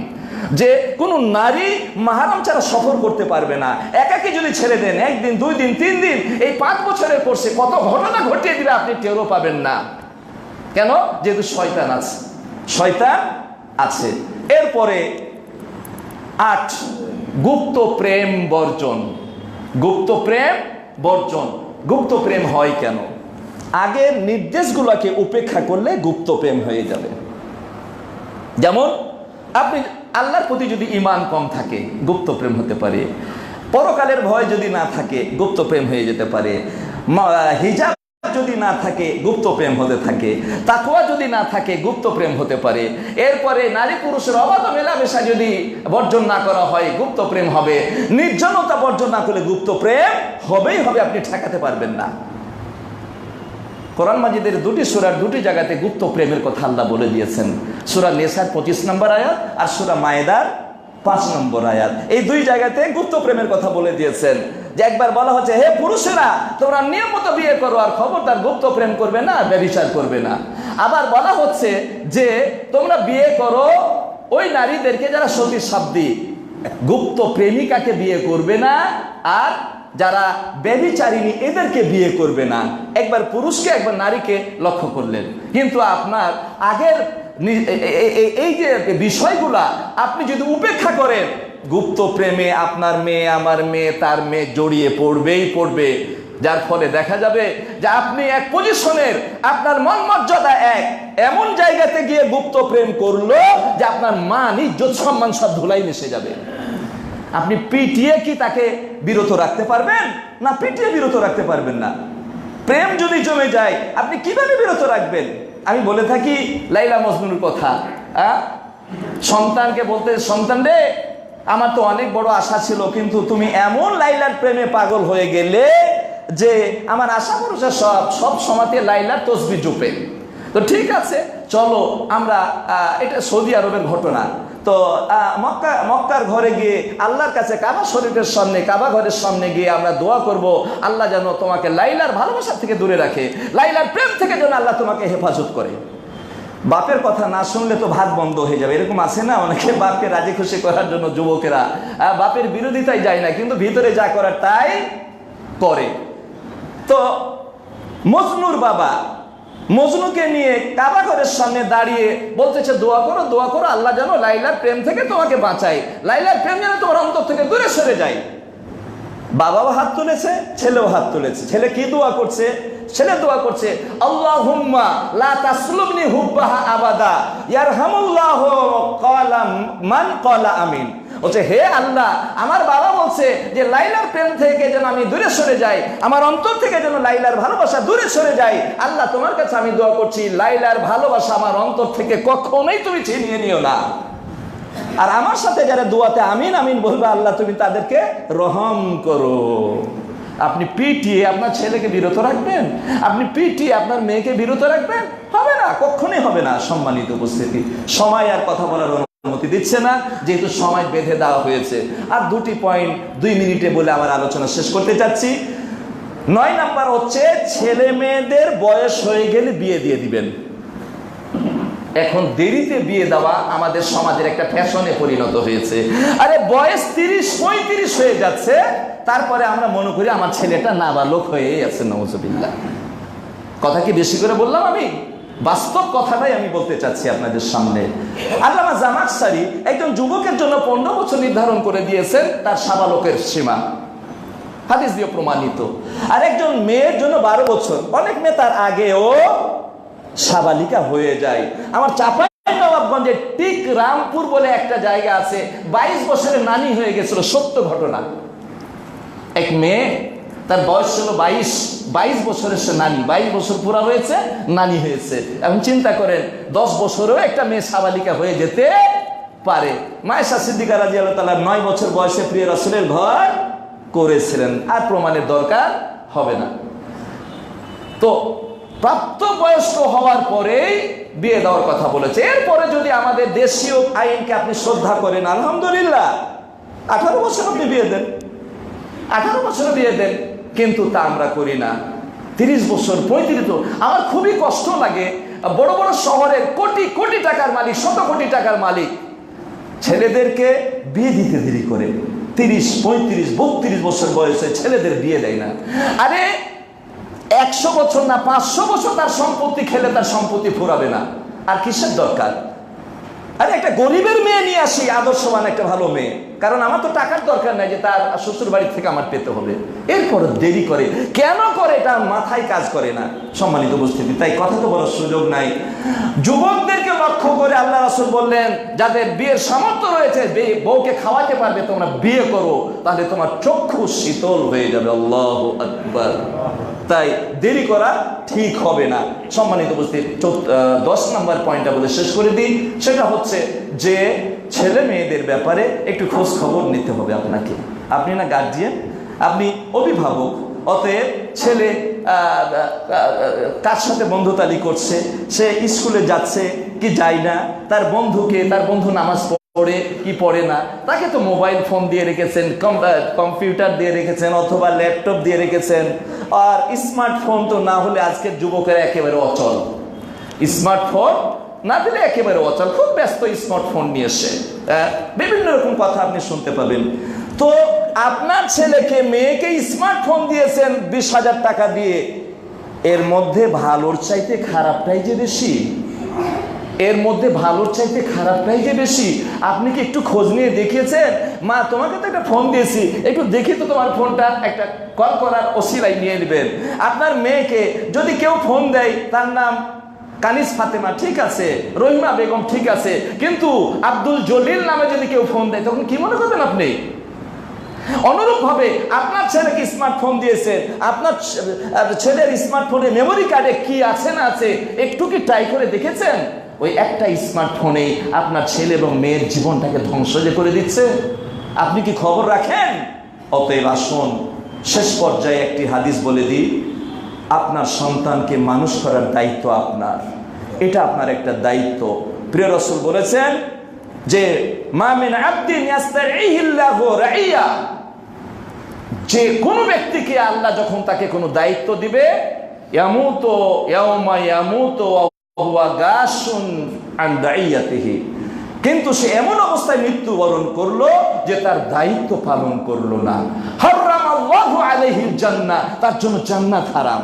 যে কোন নারী মাহরাম ছাড়া সফর করতে পারবে না। একাকী যদি ছেড়ে দেন, একদিন 2 দিন 3 দিন, এই 5 বছরের কোর্সে কত ঘটনা ঘটিয়ে দিলে আপনি টেরও পাবেন না। কেন? যেহেতু শয়তান আছে। এরপরে 8 গুপ্ত প্রেম বর্জন। গুপ্ত প্রেম হয় কেন? আগের নির্দেশগুলোকে উপেক্ষা করলে গুপ্ত প্রেম হয়ে যাবে। যেমন আপনি আল্লাহর প্রতি যদি ঈমান কম থাকে, গুপ্ত প্রেম হতে পারে। পরকালের ভয় যদি না থাকে, গুপ্ত প্রেম হয়ে যেতে পারে। হিজাব যদি না থাকে, গুপ্ত প্রেম হতে থাকে। তাকওয়া যদি না থাকে, গুপ্ত প্রেম হতে পারে। এরপরে নারী পুরুষের অবাধ মেলামেশা যদি বর্জন না করা হয়, গুপ্ত প্রেম হবে। নির্জনতা বর্জন না করলে গুপ্ত প্রেম হবেই হবে, আপনি ঠেকাতে পারবেন না। কোরআন মাজিদের 2টি সূরার 2টি জায়গাতে গুপ্ত প্রেমের কথা আল্লাহ বলে দিয়েছেন। সূরা নিসার 25 নম্বর আয়াত আর সূরা মায়েদার 5 নম্বর আয়াত। এই 2 জায়গাতে গুপ্ত প্রেমের কথা বলে দিয়েছেন। যে একবার বলা হচ্ছে, হে পুরুষেরা, তোমরা নিয়মিত বিয়ে করো, আর খবরদার গুপ্ত প্রেম করবে না, ব্যভিচার করবে না। আবার বলা হচ্ছে যে তোমরা বিয়ে করো ওই নারীদেরকে যারা সতী সাধ্বী, গুপ্ত প্রেমিকাকে বিয়ে করবে না, আর যারা ব্যভিচারিণী এদেরকে বিয়ে করবে না। একবার পুরুষকে একবার নারীকে লক্ষ্য করলেন। কিন্তু আপনার আগের এই যে বিষয়গুলা আপনি যদি উপেক্ষা করেন, গুপ্ত প্রেমে আপনার মেয়ে, আমার মেয়ে, তার মেয়ে জড়িয়ে পড়বেই পড়বে। যার ফলে দেখা যাবে যে আপনি এক পজিশনের, আপনার মন মর্যাদা এমন জায়গাতে গিয়ে গুপ্ত প্রেম করলো যে আপনার মান, ইজ্জত, সম্মান সব ধুলাই মিশে যাবে। আপনি পিটিয়ে কি তাকে বিরত রাখতে পারবেন? না, পিটিয়ে বিরত রাখতে পারবেন না। প্রেম যদি জমে যায় আপনি কিভাবে বিরত রাখবেন? আমি বলে থাকি লাইলা মজনুর কথা। সন্তানকে বলতে, সন্তান রে, আমার তো অনেক বড় আশা ছিল, কিন্তু তুমি এমন লাইলার প্রেমে পাগল হয়ে গেলে যে আমার আশা ভরসা সব সময়তে লাইলার তসবি জুপে। তো ঠিক আছে, চলো আমরা, এটা সৌদি আরবের ঘটনা। তো মক্কার ঘরে গিয়ে আল্লাহর কাছে কাবা শরীফের সামনে, কাবা ঘরের সামনে গিয়ে আমরা দোয়া করব, আল্লাহ যেন তোমাকে লাইলার ভালোবাসা থেকে দূরে রাখে, লাইলার প্রেম থেকে যেন আল্লাহ তোমাকে হেফাজত করে। বাপের কথা না শুনলে তো ভাত বন্ধ হয়ে যাবে। এরকম আছে না, অনেকে বাপকে রাজি খুশি করার জন্য যুবকেরা বাপের বিরোধিতায় যায় না, কিন্তু ভিতরে যা করার তাই করে। তো মজনুর বাবা মজনুকে নিয়ে কাবা ঘরের সামনে দাঁড়িয়ে বলতেছে, দোয়া করো, দোয়া করো, আল্লাহ যেন লাইলার প্রেম থেকে তোমাকে বাঁচায়, লাইলার প্রেম যেন তোমার অন্তর থেকে দূরে সরে যায়। বাবাও হাত তুলেছে, ছেলেও হাত তুলেছে। ছেলে কি দোয়া করছে? ছেলে দোয়া করছে, আল্লাহুম্মা লা তাসলুবনি হুব্বাহা আবাদা ইয়ারহামুল্লাহু ক্বালা মান ক্বালা আমিন। বলছে, হে আল্লাহ, আমার বাবা বলছে যে লাইলার প্রেম থেকে যেন আমি দূরে সরে যাই, আমার অন্তর থেকে যেন লাইলার ভালোবাসা দূরে সরে যায়। আল্লাহ, তোমার কাছে আমি দোয়া করছি, লাইলার ভালোবাসা আমার অন্তর থেকে কখনোই তুমি ছিনিয়ে নিও না। আর আমার সাথে যারা দোয়াতে আমিন আমিন বলবে, আল্লাহ তুমি তাদেরকে রহম করো। আপনি পিটিয়ে আপনার ছেলেকে বিরত রাখবেন? আপনি পিটিয়ে আপনার মেয়েকে বিরত রাখবেন? হবে না, কখনোই হবে না। সম্মানিত উপস্থিতি, সময় আর কথা বলার অনুমতি দিচ্ছে না, যেহেতু সময় বেঁধে দেওয়া হয়েছে। আর দুটি পয়েন্ট 2 মিনিটে বলে আমার আলোচনা শেষ করতে চাচ্ছি। 9 নাম্বার হচ্ছে, ছেলে মেয়েদের বয়স হয়ে গেলে বিয়ে দিয়ে দিবেন। এখন দেরিতে বিয়ে দেওয়া আমাদের সমাজের একটা ফ্যাশনে পরিণত হয়েছে। আরে বয়স 30-35 হয়ে যাচ্ছে, তারপরে আমরা মনে করি আমার ছেলেটা নাবালক হয়েই আছে। নাউজুবিল্লাহ। কথা কি বেশি করে বললাম? আমি বাস্তব কথাটাই আমি বলতে চাচ্ছি আপনাদের সামনে। আল্লামা জামাখশারী একজন যুবকের জন্য 15 বছর নির্ধারণ করে দিয়েছেন তার সাবালকের সীমা, হাদিস দিয়ে প্রমাণিত। আর একজন মেয়ের জন্য 12 বছর। অনেক মেয়ে তার আগেও সাবালিকা হয়ে যায়। আমার চাঁপাইনবাবগঞ্জে টিক রামপুর বলে একটা জায়গা আছে, 22 বছরের নানি হয়ে গেছিল, সত্য ঘটনা। এক মেয়ে, তার বয়স ছিল 22 বছরের, সে নানি, 22 বছর পুরা হয়েছে, নানি হয়েছে। এখন চিন্তা করেন, 10 বছরেও একটা মেয়ে সাবালিকা হয়ে যেতে পারে। মায়েশা সিদ্দিকা রাদিয়াল্লাহু তাআলা 9 বছর বয়সে প্রিয় রাসূলের ঘর করেছিলেন, আর প্রমাণের দরকার হবে না। তো প্রাপ্তবয়স্ক হওয়ার পরেই বিয়ে দেওয়ার কথা বলেছে। এরপরে যদি আমাদের দেশীয় আইনকে আপনি শ্রদ্ধা করেন, আলহামদুলিল্লাহ, 18 বছর আপনি বিয়ে দেন, 18 বছরে বিয়ে দেন, কিন্তু তা আমরা করি না। 30 বছর, 35। আমার খুবই কষ্ট লাগে, বড় বড় শহরের কোটি কোটি টাকার মালিক, শত কোটি টাকার মালিক ছেলেদেরকে বিয়ে দিতে দেরি করে। 30, 35, 32 বছর বয়সে ছেলেদের বিয়ে দেয় না। আরে 100 বছর না 500 বছর তার সম্পত্তি খেলে তার সম্পত্তি ফুরাবে না, আর কিসের দরকার? আরে একটা গরিবের মেয়ে নিয়ে আসি, আদর্শবান একটা ভালো মেয়ে, কারণ আমার তো টাকার দরকার নাই যে তার শ্বশুর বাড়ি থেকে আমার পেতে হবে। এরপর দেরি করে, কেন করে এটা মাথায় কাজ করে না। সম্মানিত উপস্থিতি, তাই কথা তো বলার সুযোগ নাই। যুবকদেরকে লক্ষ্য করে আল্লাহ রাসূল বললেন, যাদের বিয়ের সামর্থ্য রয়েছে, বউকে খাওয়াতে পারবে, তোমরা বিয়ে করো, তাহলে তোমার চক্ষু শীতল হয়ে যাবে। আল্লাহু আকবার। তাই দেরি করা ঠিক হবে না। সম্মানিত উপস্থিতি, 10 নম্বর পয়েন্টটা বলে শেষ করে দিই। সেটা হচ্ছে যে ছেলে মেয়েদের ব্যাপারে একটু খোঁজ খবর নিতে হবে আপনাকে। আপনি না গার্জিয়ান, আপনি অভিভাবক, অতএব ছেলে কার সাথে বন্ধুতালি করছে, সে স্কুলে যাচ্ছে কি যায় না, তার বন্ধু নামাজ পড়ে কি পড়ে না, তাকে তো মোবাইল ফোন দিয়ে রেখেছেন, কম্পিউটার দিয়ে রেখেছেন, অথবা ল্যাপটপ দিয়ে রেখেছেন। আর স্মার্টফোন তো না হলে আজকের যুবকেরা একেবারে অচল। স্মার্টফোন না দিলে একেবারে অচল, খুব ব্যস্ত স্মার্টফোন নিয়ে সে, বিভিন্ন রকম কথা আপনি শুনতে পাবেন। তো আপনার ছেলেকে মেয়েকে স্মার্টফোন দিয়েছেন 20,000 টাকা দিয়ে, এর মধ্যে ভালোর চাইতে খারাপটাই যে বেশি, এর মধ্যে ভালোর চাইতে খারাপটাই যে বেশি। আপনি কি একটু খোঁজ নিয়ে দেখিয়েছেন? মা তোমাকে তো একটা ফোন দিয়েছি, একটু দেখি তো তোমার ফোনটা, একটা কল করার ওসিলাই নিয়ে নেবেন। আপনার মেয়েকে যদি কেউ ফোন দেয়, তার নাম কানিস ফাতেমা, ঠিক আছে, রহিমা বেগম, ঠিক আছে, কিন্তু আব্দুল জলিল নামে যদি কেউ ফোন দেয়, তখন কি মনে করবেন আপনি? অনুরূপভাবে আপনার ছেলেকে স্মার্টফোন দিয়েছে, আপনার ছেলের স্মার্টফোনে মেমোরি কার্ডে কি আছে না আছে একটু কি ট্রাই করে দেখেছেন? ওই একটা স্মার্টফোনে আপনার ছেলে এবং মেয়ের জীবনটাকে ধ্বংস যে করে দিচ্ছে, আপনি কি খবর রাখেন? অতএব আসুন শেষ পর্যায়ে একটি হাদিস বলে দিই, আপনার সন্তানকে মানুষ করার দায়িত্ব আপনার, এটা আপনার একটা দায়িত্ব। প্রিয় রাসূল বলেছেন যে মা মিন আবদিন ইয়াস্তাইহিল্লাহু রাইয়া, যে কোনো ব্যক্তিকে আল্লাহ যখন তাকে কোনো দায়িত্ব দিবে, ইয়ামুতু ইয়াউমা ইয়ামুতু ওয়া হুয়া গাশুন আন দাইয়াতিহি, কিন্তু সে এমন অবস্থায় মৃত্যুবরণ করলো যে তার দায়িত্ব পালন করলো না। হারামাল্লাহু আলাইহিল জান্নাহ, তার জন্য জান্নাত হারাম।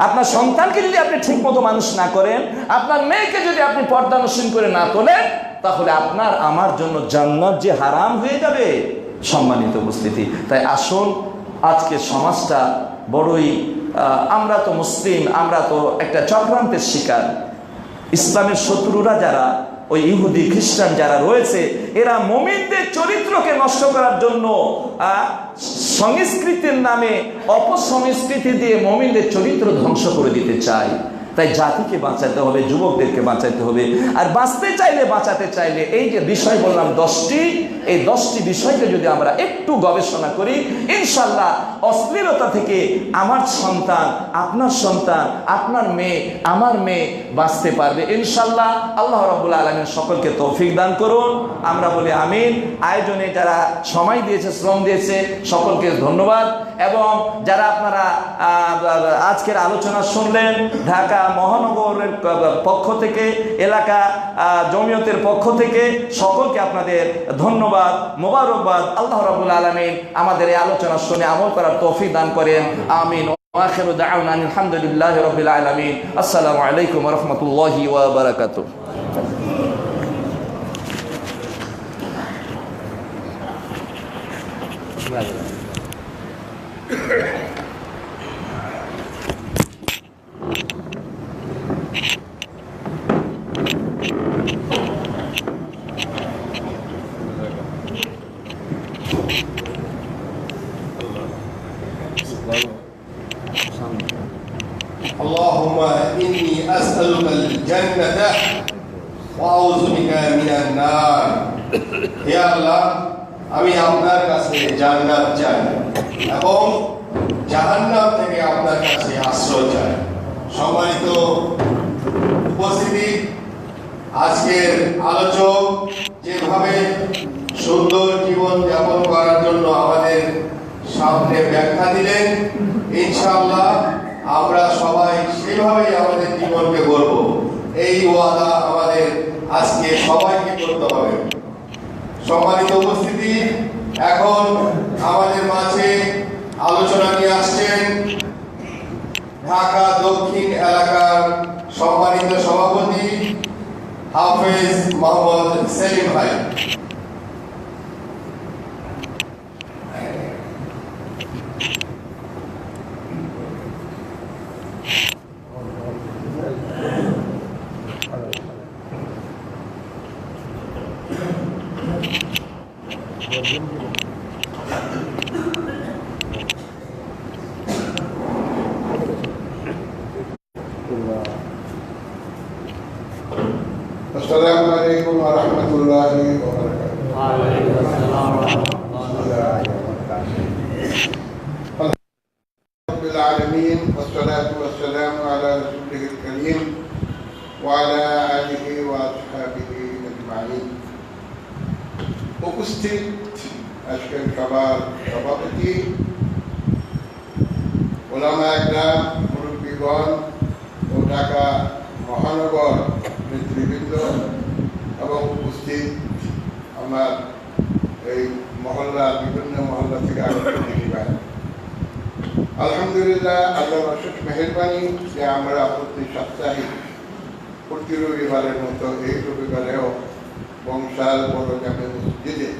আপনার সন্তানকে যদি আপনি ঠিক মতো মানুষ না করেন, আপনার মেয়েকে যদি আপনি পর্দানসীন করে না তোলেন, তাহলে আপনার আমার জন্য জান্নাত যে হারাম হয়ে যাবে। সম্মানিত উপস্থিতি, তাই আসুন, আজকে সমাজটা বড়ই, আমরা তো মুসলিম, আমরা তো একটা চক্রান্তের শিকার। ইসলামের শত্রুরা যারা, ওই ইহুদি খ্রিস্টান যারা রয়েছে, এরা মুমিনদের চরিত্রকে নষ্ট করার জন্য সংস্কৃতির নামে অপসংস্কৃতি দিয়ে মুমিনদের চরিত্র ধ্বংস করে দিতে চায়। তাই জাতিকে বাঁচাতে হবে, যুবকদেরকে বাঁচাতে হবে। আর বাঁচতে চাইলে, বাঁচাতে চাইলে, এই যে বিষয় বললাম 10টি, এই 10টি বিষয়কে যদি আমরা একটু গবেষণা করি, ইনশাল্লাহ অশ্লীলতা থেকে আমার সন্তান, আপনার সন্তান, আপনার মেয়ে, আমার মেয়ে বাঁচতে পারবে ইনশাল্লাহ। আল্লাহ রাব্বুল আলামিন সকলকে তৌফিক দান করুন, আমরা বলি আমিন। আয়োজনে যারা সময় দিয়েছে, শ্রম দিয়েছে, সকলকে ধন্যবাদ। এবং যারা আপনারা আজকের আলোচনা শুনলেন, ঢাকা মহানগরের পক্ষ থেকে, এলাকা জমিয়তের পক্ষ থেকে সকলকে আপনাদের ধন্যবাদ, মোবারকবাদ। আল্লাহ রাব্বুল আলামিন আমাদের এই আলোচনা শুনে আমল করার তৌফিক দান করেন, আমিন। আখিরু দাওয়ানা আলহামদুলিল্লাহি রাব্বিল আলামিন। আসসালামু আলাইকুম ওয়া রাহমাতুল্লাহি ওয়া বারাকাতুহু। اللهم إني أسألك الجنة وأعوذ بك من النار। يا الله, আমি আপনার কাছে জান্নাত চাই এবং জাহান্নাম থেকে আপনার কাছে আশ্রয় চাই। সম্মানিত উপস্থিতি, আজকের আলোচক যেভাবে সুন্দর জীবন যাপন করার জন্য আমাদের সামনে ব্যাখ্যা দিলেন, ইনশাআল্লাহ আমরা সবাই সেভাবেই আমাদের জীবনকে গড়ব। এই ওয়াদা আমাদের আজকে সবাইকে করতে হবে। সম্মানিত উপস্থিতি, এখন আমাদের মাঝে আলোচনা নিয়ে আসছেন ঢাকা দক্ষিণ এলাকার সম্মানিত সভাপতি হাফেজ মোহাম্মদ সেলিম ভাই। السلام عليكم ورحمة الله وبركاته. وعليكم السلام ورحمة الله رب العالمين والصلاة والسلام على رسوله الكريم وعلى آله وأصحابه أجمعين. উপস্থিত আজকের সভার সভাপতি, ওলামা একরাম, মুরব্বীগণ ও ঢাকা মহানগর নেতৃত্ব এবং উপস্থিত আমার এই মহল্লার বিভিন্ন মহল্লা থেকে আগত দিনী ভাই, আলহামদুলিল্লাহ আল্লাহর অশেষ মেহেরবানি যে আমরা প্রতি সাপ্তাহিক প্রতি রবিবারের মতো এই রবিবারেও বংশাল বড় জামে মসজিদে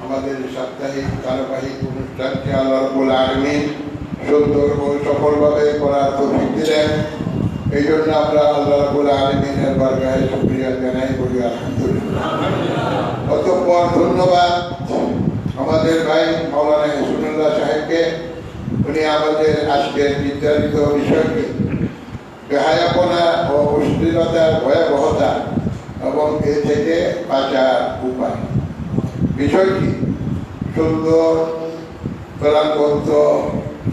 আমাদের সাপ্তাহিক ধারাবাহিক অনুষ্ঠানটি আল্লাহ রাব্বুল আলামিন সুন্দর ও সফলভাবে করার তৌফিক দিলেন। এই জন্য আমরা আল্লাহ রাব্বুল আলামিনের বারগাহে শুকরিয়া জানাই, বলি আলহামদুলিল্লাহ। অতঃপর ধন্যবাদ আমাদের ভাই মাওলানা হিসনুল্লাহ সাহেবকে, উনি আমাদের আজকের নির্ধারিত বিষয়টি বেহায়াপনা ও অশ্লীলতার ভয়াবহতা এবং এ থেকে বাঁচার উপায় বিষয়টি সুন্দর প্রাণবন্ত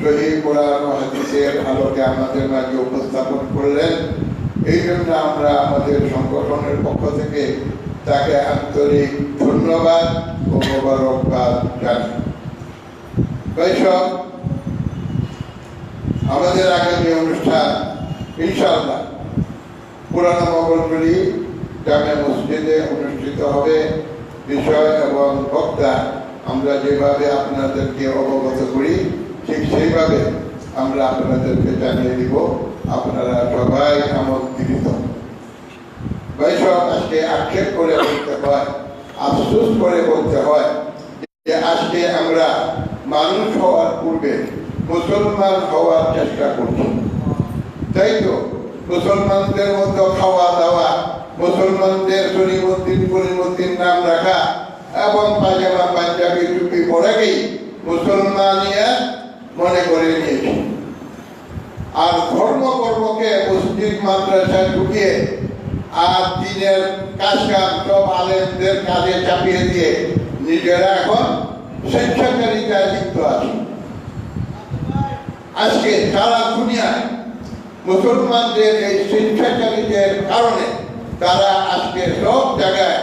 সহিহ কোরআন ও হাদিসের আলোকে আমাদের মাঝে উপস্থাপন করলেন। এই জন্য আমরা আমাদের সংগঠনের পক্ষ থেকে তাকে আন্তরিক ধন্যবাদ ও মোবারকবাদ জানাই। বৈঠক আমাদের আগামী অনুষ্ঠান ইনশাআল্লাহ পুরানো মোগলগুলি জামে মসজিদে অনুষ্ঠিত হবে। বিষয় এবং বক্তা আমরা যেভাবে আপনাদেরকে অবগত করি ঠিক সেইভাবে আমরা আপনাদেরকে জানিয়ে দিব। আপনারা সবাই আমন্ত্রিত। বৈঠক আজকে আক্ষেপ করে বলতে হয়, আফসোস করে বলতে হয় যে আজকে আমরা মানুষ হওয়ার পূর্বে মুসলমান হওয়ার চেষ্টা করছি। তাই তো মুসলমানদের মতো খাওয়া দাওয়া, মুসলমানদের সলিমুদ্দিন নাম রাখা এবং পাজামা পাঞ্জাবি টুপি পরাকেই মুসলমানিয়া মনে করে নিয়েছি। আর ধর্মকর্মকে মসজিদ মাদ্রাসায় ঢুকিয়ে আর দিনের কাজ সব আলেমদের কাজে চাপিয়ে দিয়ে নিজেরা এখন স্বেচ্ছাচারিতায় লিপ্ত আছে। আজকে সারা দুনিয়ায় মুসলমানদের এই স্বেচ্ছাচারিতার কারণে তারা আজকে সব জায়গায়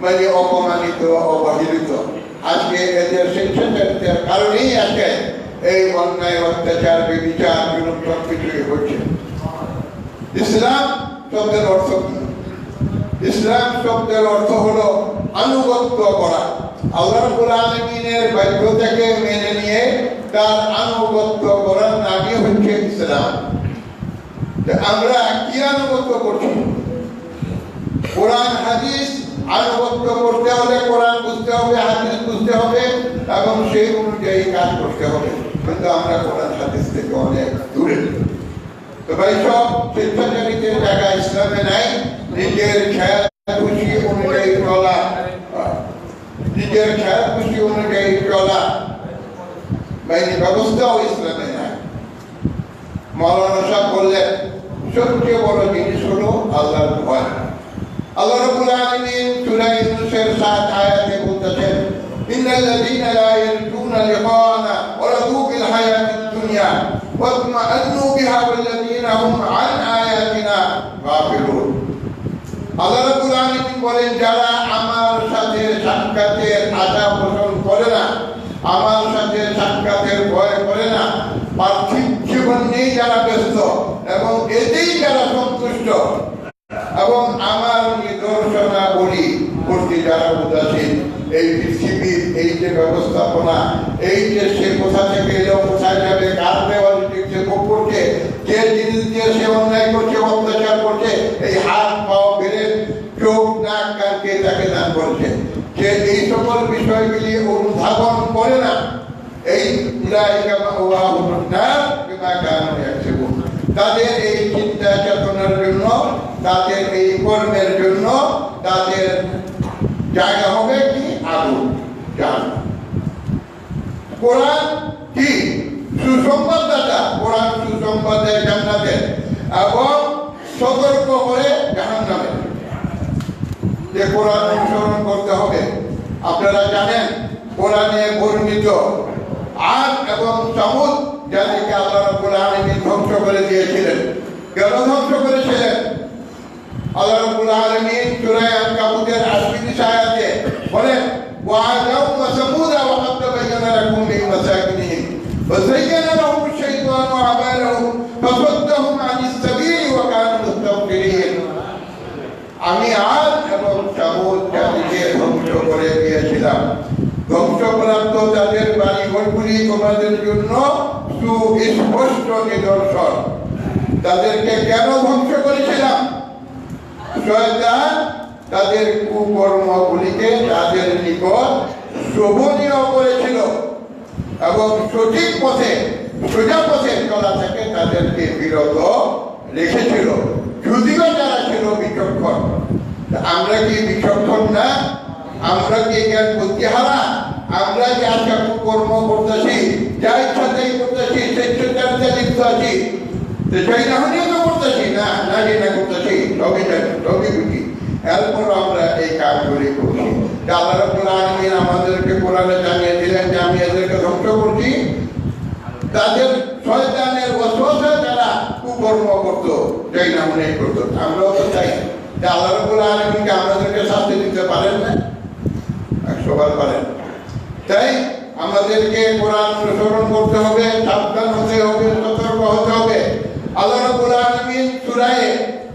মানে অপমানিত, অবহেলিত। আজকে এদের স্বেচ্ছাচারিতার কারণেই আজকে এই অন্যায়, অত্যাচার, বিচার, জুলুম সব কিছুই হচ্ছে। ইসলাম শব্দের অর্থ কি? ইসলাম শব্দের অর্থ হলো আনুগত্য করা। আল্লাহ রাব্বুল আলামিনের বাক্য থেকে মেনে নিয়ে তার আনুগত্য করার নামই হচ্ছে ইসলাম। আমরা কি আনুগত্য করছি? কোরআন হাদিস আনুগত্য করতে হলে কোরআন বুঝতে হবে, হাদিস বুঝতে হবে এবং সেই অনুযায়ী কাজ করতে হবে। কিন্তু আমরা কোরআন হাদিস থেকে অনেক দূরে। তো ভাই সব স্বেচ্ছাচারিতার জায়গা ইসলামে নাই। নিজের খেয়াল খুশি অনুযায়ী চলা, নিজের খেয়াল খুশি অনুযায়ী চলা বাহিনী ব্যবস্থাও ইসলামে নাই। মাওলানা সাহেব বললেন সবচেয়ে বড় জিনিস হলো আল্লাহর ভয়। আল্লাহ রাব্বুল আলামিন সূরা ইউনূসের 7 আয়াতে বলতেছেন, ইন্নাল্লাযীনা লা ইয়ারজুনা লিকানা ওয়া রাদু বিল হায়াতিদ দুনিয়া ওয়া তামান্নু বিহা ওয়াল্লাযীনা হুম আন আয়াতিনা গাফিলুন। আল্লাহ রাব্বুল আলামিন বলেন, যারা আমার সাথে সাক্ষাতের আশা পোষণ করে না, আমার সাথে সাক্ষাতের ভয় করে না, পার্থিব জীবন নিয়ে যারা ব্যস্ত এবং এতেই যারা সন্তুষ্ট এবং আমার নিদর্শনাবলী প্রতি যারা উদাসীন, এই পৃথিবীর এই যে ব্যবস্থাপনা, এই যে সে কোথা থেকে এলো, কোথায় যাবে, কার দেওয়ার সে ভোগ করছে, যে জিনিস দিয়ে সে অন্যায় করছে, অত্যাচার করছে, এই হাত পাও বেড়ে চোখ নাক কানকে তাকে দান করছে, যে এই সকল বিষয়গুলি অনুধাবন করে না, এই তাদের এই চিন্তা চেতনার জন্য, তাদের এই কর্মের জন্য তাদের জায়গা হবে কি আগুন জাহান্নাম। কোরআন কি সুসংবাদদাতা, কোরআন সুসংবাদ দেয় জান্নাতের এবং সতর্ক করে জাহান্নামের। যে কোরআন অনুসরণ করতে হবে। আপনারা জানেন কোরআনে বর্ণিত আদ এবং সামুদ যাদেরকে আল্লাহ রাব্বুল আলামিন ধ্বংস করে দিয়েছিলেন। কেন ধ্বংস করেছিলেন? আল্লাহ রাব্বুল আলামিন সূরা আনকাবুতের ৮০ আয়াতে বলেন, ওয়া'আদা ওয়া সামুদা ওয়া ক্বাদ তাবায়্যানা লাকুম মিন মাসাকিনিহিম ওয়া যায়্যানা লাহুম আশ-শাইতানু আ'মালাহুম ফাসাদ্দাহুম আনিস সাবিলি ওয়া কানু মুস্তাবশিরিন। আমি আদ ওইগুলি তোমাদের জন্য সুস্পষ্ট নিদর্শন। তাদেরকে কেন ধ্বংস করেছিলাম? শয়তান তাদের কুকর্মগুলিকে তাদের নিকট শোভনীয় করেছিল এবং সঠিক পথে সোজা পথে চলা থেকে তাদেরকে বিরত রেখেছিল, যদিও তারা ছিল বিচক্ষণ। আমরা কি বিচক্ষণ না? আমরা কি জ্ঞান বুদ্ধি হারা? আমরা যে আজকে কর্ম করতেছি, যা ইচ্ছা তাই করতেছি, স্বেচ্ছাচারিতা লিপ্ত আছি, চাই না হলেও তো করতেছি, না না যে না করতেছি, সবই জানি, সবই বুঝি, এরপর আমরা এই কাজগুলি করছি। আল্লাহ রাব্বুল আলামিন আমাদেরকে কোরআনে জানিয়ে দিলেন যে আমি এদেরকে ধ্বংস করছি। তাদের শয়তানের ওয়াসওয়াসা যারা কুকর্ম করতো, চাই না মনে করতো, আমরাও তো চাই যে আল্লাহ রাব্বুল আলামিনকে আমাদেরকে শাস্তি দিতে পারেন না, 100 বার পারেন। তাই আমাদেরকে কোরআন অনুসরণ করতে হবে, সাবধান হতে হবে, সতর্ক হতে হবে। আল্লাহ রাব্বুল আলামিন সূরা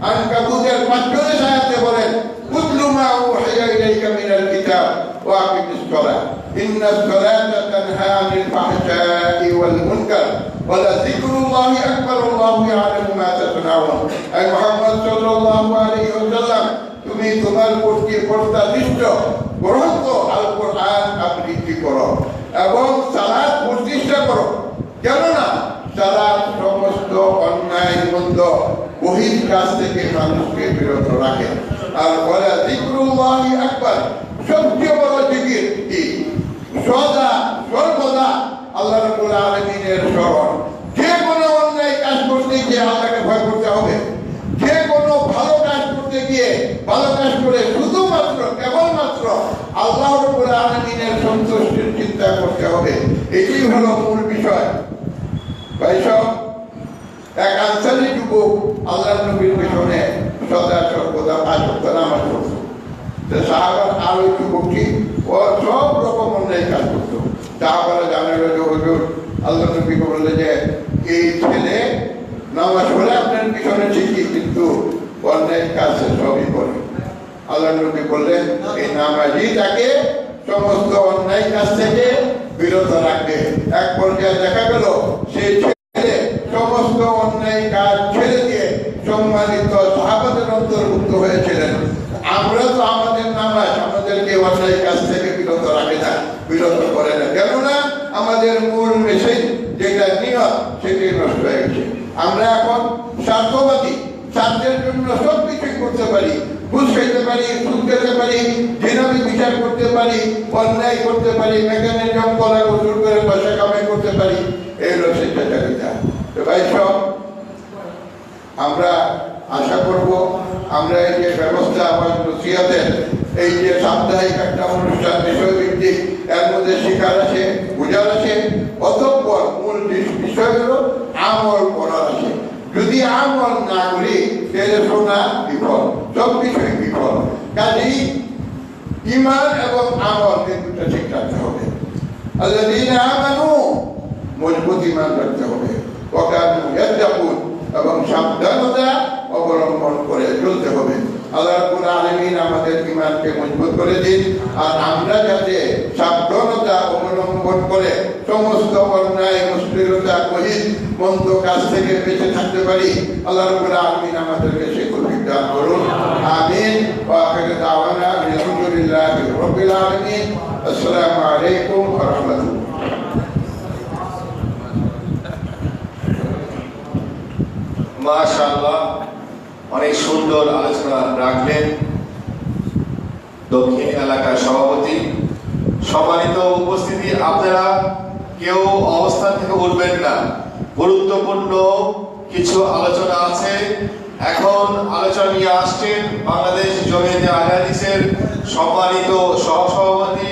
আনকাবুতের 45 আয়াতে বলেন, উতলু মা উহিয়া ইলাইকা মিনাল কিতাব ওয়া আকিমিস সালাহ ইন্নাস সালাতা তানহা আনিল ফাহশাই ওয়াল মুনকার ওয়া লাযিকরুল্লাহি আকবার আল্লাহু ইয়ালামু মা তাসনাউন। আয় মুহাম্মদ সাল্লাল্লাহু আলাইহি ওয়াসাল্লাম, তুমি তোমার প্রতিষ্ঠা গ্রন্থ আল কোরআন আবৃত্তি করো এবং সালাত প্রতিষ্ঠা করো। কেননা সালাত সমস্ত অন্যায় মন্দ বহির কাজ থেকে মানুষকে বিরত রাখে। আর বলে যিকরুল্লাহি আকবার, সবচেয়ে বড় জিকির কি? সর্বদা আল্লাহ রাব্বুল আলামিনের স্মরণ। যে কোনো অন্যায় কাজ করতে গিয়ে আল্লাহকে ভয় করতে হবে, যে কোনো ভালো কাজ করতে গিয়ে ভালো কাজ করে শুধুমাত্র কেবলমাত্র আল্লাহ রাব্বুল আলামিনের সন্তুষ্টির চিন্তা করতে হবে। এটি হলো মূল বিষয়। ভাই সব, এক আনসারী যুবক আল্লাহর নবীর পিছনে সদা সর্বদা 5 ওয়াক্ত নামাজ পড়তো। সাহাবার আর ওই যুবকটি ও সব রকম অন্যায় কাজ করতো। সাহাবারা জানালো যে হুজুর, আল্লাহ নবীকে বললে যে এই ছেলে নামাজ পড়ে আপনার পিছনে ঠিকই, কিন্তু অন্যায় কাজ সবই করে। আল্লাহ নবী বললেন এই নামাজই তাকে সমস্ত অন্যায় কাজ থেকে বিরত রাখবে। এক পর্যায়ে দেখা গেল সেই ছেলে সমস্ত অন্যায় কাজ ছেড়ে দিয়ে সম্মানিত সাহাবাদের অন্তর্ভুক্ত হয়েছিলেন। আমরা তো আমাদের নামাজ আমাদেরকে অন্যায় কাজ থেকে বিরত রাখে না, বিরত করে না। কেননা আমাদের মূল মেসেজ যেটা নিয়ত, সেটি নষ্ট হয়ে গেছে। আমরা এখন স্বার্থবাদী, স্বার্থের জন্য সব কিছুই করতে পারি, ঘুষ খেতে পারি, সুদ খেতে পারি, জিনামি বিচার করতে পারি, অন্যায় করতে পারি, মেকানিজম কলা কৌশল করে পয়সা কামাই করতে পারি। এই হলো স্বেচ্ছাচারিতা। তো ভাই সব, আমরা আশা করব আমরা এই যে ব্যবস্থা আমার নসিহতের, এই যে সাপ্তাহিক একটা অনুষ্ঠান বিষয়ভিত্তিক, এর মধ্যে শিকার আছে, বোঝার আছে, অতঃপর মূল বিষয় হলো আমল করার আছে। যদি আমল না করি তাহলে শোনা বিফল, সব কিছুই বিফল। কাজেই ঈমান এবং আমল এই দুটো ঠিক রাখতে হবে। আল্লাযীনা আমানু, মজবুত ঈমান রাখতে হবে, ওয়া কানু ইয়াত্তাকুন, এবং সাবধানতা অবলম্বন করে চলতে হবে। আল্লাহ রাব্বুল আলামিন আমাদের ঈমানকে মজবুত করে দিন, আর আমরা যাতে সাবধানতা অবলম্বন করে সমস্ত অন্যায় মুশকিলতা বহির মন্দ কাজ থেকে বেঁচে থাকতে পারি। আল্লাহ রাব্বুল আলামিন আমাদেরকে সেই তৌফিক দান করুন। আমিন। ওয়া আখিরু দাওয়ানা আলহামদুলিল্লাহি রাব্বিল আলামিন। আসসালামু আলাইকুম ওয়া রাহমাতুল্লাহ। মাশাআল্লাহ, অনেক সুন্দর আলোচনা রাখলেন দক্ষিণ এলাকার সভাপতি। সম্মানিত উপস্থিতি, আপনারা কেউ অবস্থান থেকে উঠবেন না, গুরুত্বপূর্ণ কিছু আলোচনা আছে। এখন আলোচনা নিয়ে আসছেন বাংলাদেশ জমিয়তে আহলে হাদিসের সম্মানিত সহসভাপতি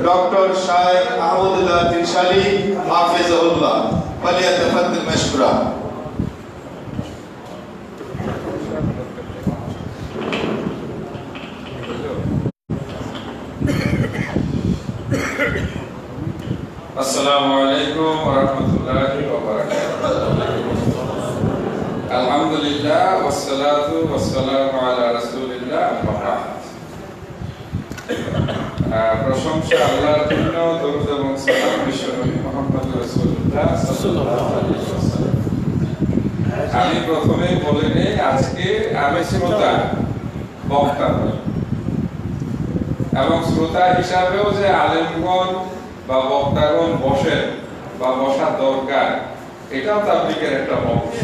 ডক্টর শাইখ আহমদুল্লাহ তিনশালী হাফেজাহুল্লাহ। ফালিয়াতাফাদ্দাল মাশকুরা। আসসালামু আলাইকুম ওয়া রাহমাতুল্লাহি ওয়া বারাকাতুহু। আলহামদুলিল্লাহ ওয়াসসালাতু ওয়াসসালামু আলা রাসূলিল্লাহ, আম্মা বা'দ। প্রশংসা আল্লাহর জন্য, দরুদ এবং সালাম বিশ্বনবী আমি প্রথমে বলে নেই, আজকে আমি শ্রোতা, বক্তা নই। এবং শ্রোতা হিসাবেও যে আলেমগণ বা বক্তাগণ বসেন বা বসার দরকার, এটাও তাবলীগের একটা অংশ।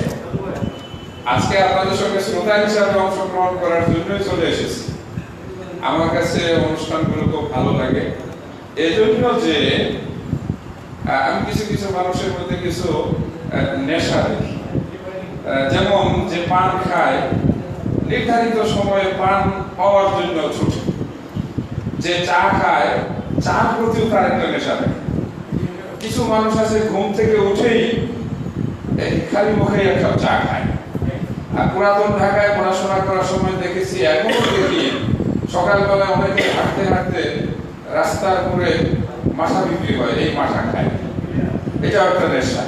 আজকে আপনাদের সঙ্গে শ্রোতা হিসাবে অংশগ্রহণ করার জন্যই চলে এসেছি। আমার কাছে অনুষ্ঠানগুলো খুব ভালো লাগে, এজন্য যে আমি কিছু কিছু মানুষের মধ্যে কিছু নেশা দেখি। যেমন যে পান খায়, নির্ধারিত সময়ে পান পাওয়ার জন্য ছুটে। যে চা খায়, চার প্রতিও তার একটা নেশা থাকে। কিছু মানুষ আছে ঘুম থেকে উঠেই খালি মুখে এক কাপ চা খায়। আর পুরাতন ঢাকায় পড়াশোনা করার সময় দেখেছি, এখনো দেখি সকালবেলা অনেকে হাঁটতে হাঁটতে রাস্তার উপরে মাথা বিক্রি হয়, এই মাথা খায়। এটাও একটা নেশা।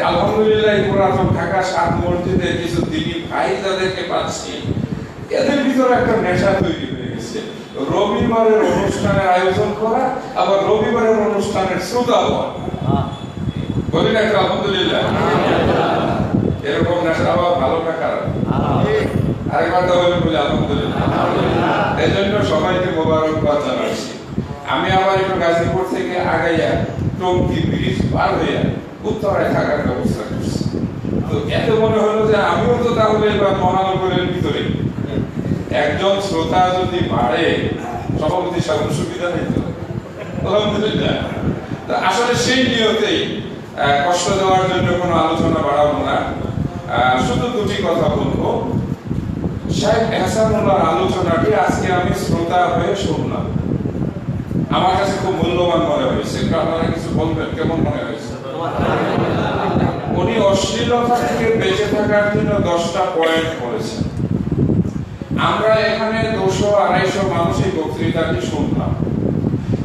আলহামদুলিল্লাহ পুরাতন ঢাকা 7 মসজিদে কিছু দিনী ভাই যাদেরকে পাচ্ছি, এদের ভিতরে একটা নেশা তৈরি হয়ে গেছে। রবিবারের অনুষ্ঠানের আয়োজন করা, আবার রবিবারের অনুষ্ঠানের শ্রোতা হওয়া। বলি না আলহামদুলিল্লাহ। এরকম নেশা হওয়া ভালো না খারাপ? আরেকবার তো বলি আলহামদুলিল্লাহ। এই জন্য সবাইকে মোবারকবাদ জানাচ্ছি। আমি আবার একটু গাজীপুর থেকে আগাইয়া টঙ্গী ব্রিজ পার হইয়া উত্তরায় থাকার ব্যবস্থা করছি। তো এত মনে হলো যে আমিও তো তাহলে এবার মহানগরের ভিতরে। একজন শ্রোতা যদি বাড়ে, সভাপতি সাধারণ সুবিধা নেই তো আলহামদুলিল্লাহ। আসলে সেই নিয়তেই কষ্ট দেওয়ার জন্য কোনো আলোচনা বাড়াবো না, শুধু দুটি কথা বলবো। শাইখ এহসানুল্লাহর আলোচনাটি আজকে আমি শ্রোতা হয়ে শুনলাম, আমার কাছে খুব মূল্যবান মনে হয়েছে। আপনারা কিছু বলবেন, কেমন মনে হয়েছে? উনি অশ্লীলতা থেকে বেঁচে থাকার জন্য 10টা পয়েন্ট বলেছেন। আমরা এখানে 200-250 মানুষ এই বক্তৃতাটি শুনলাম।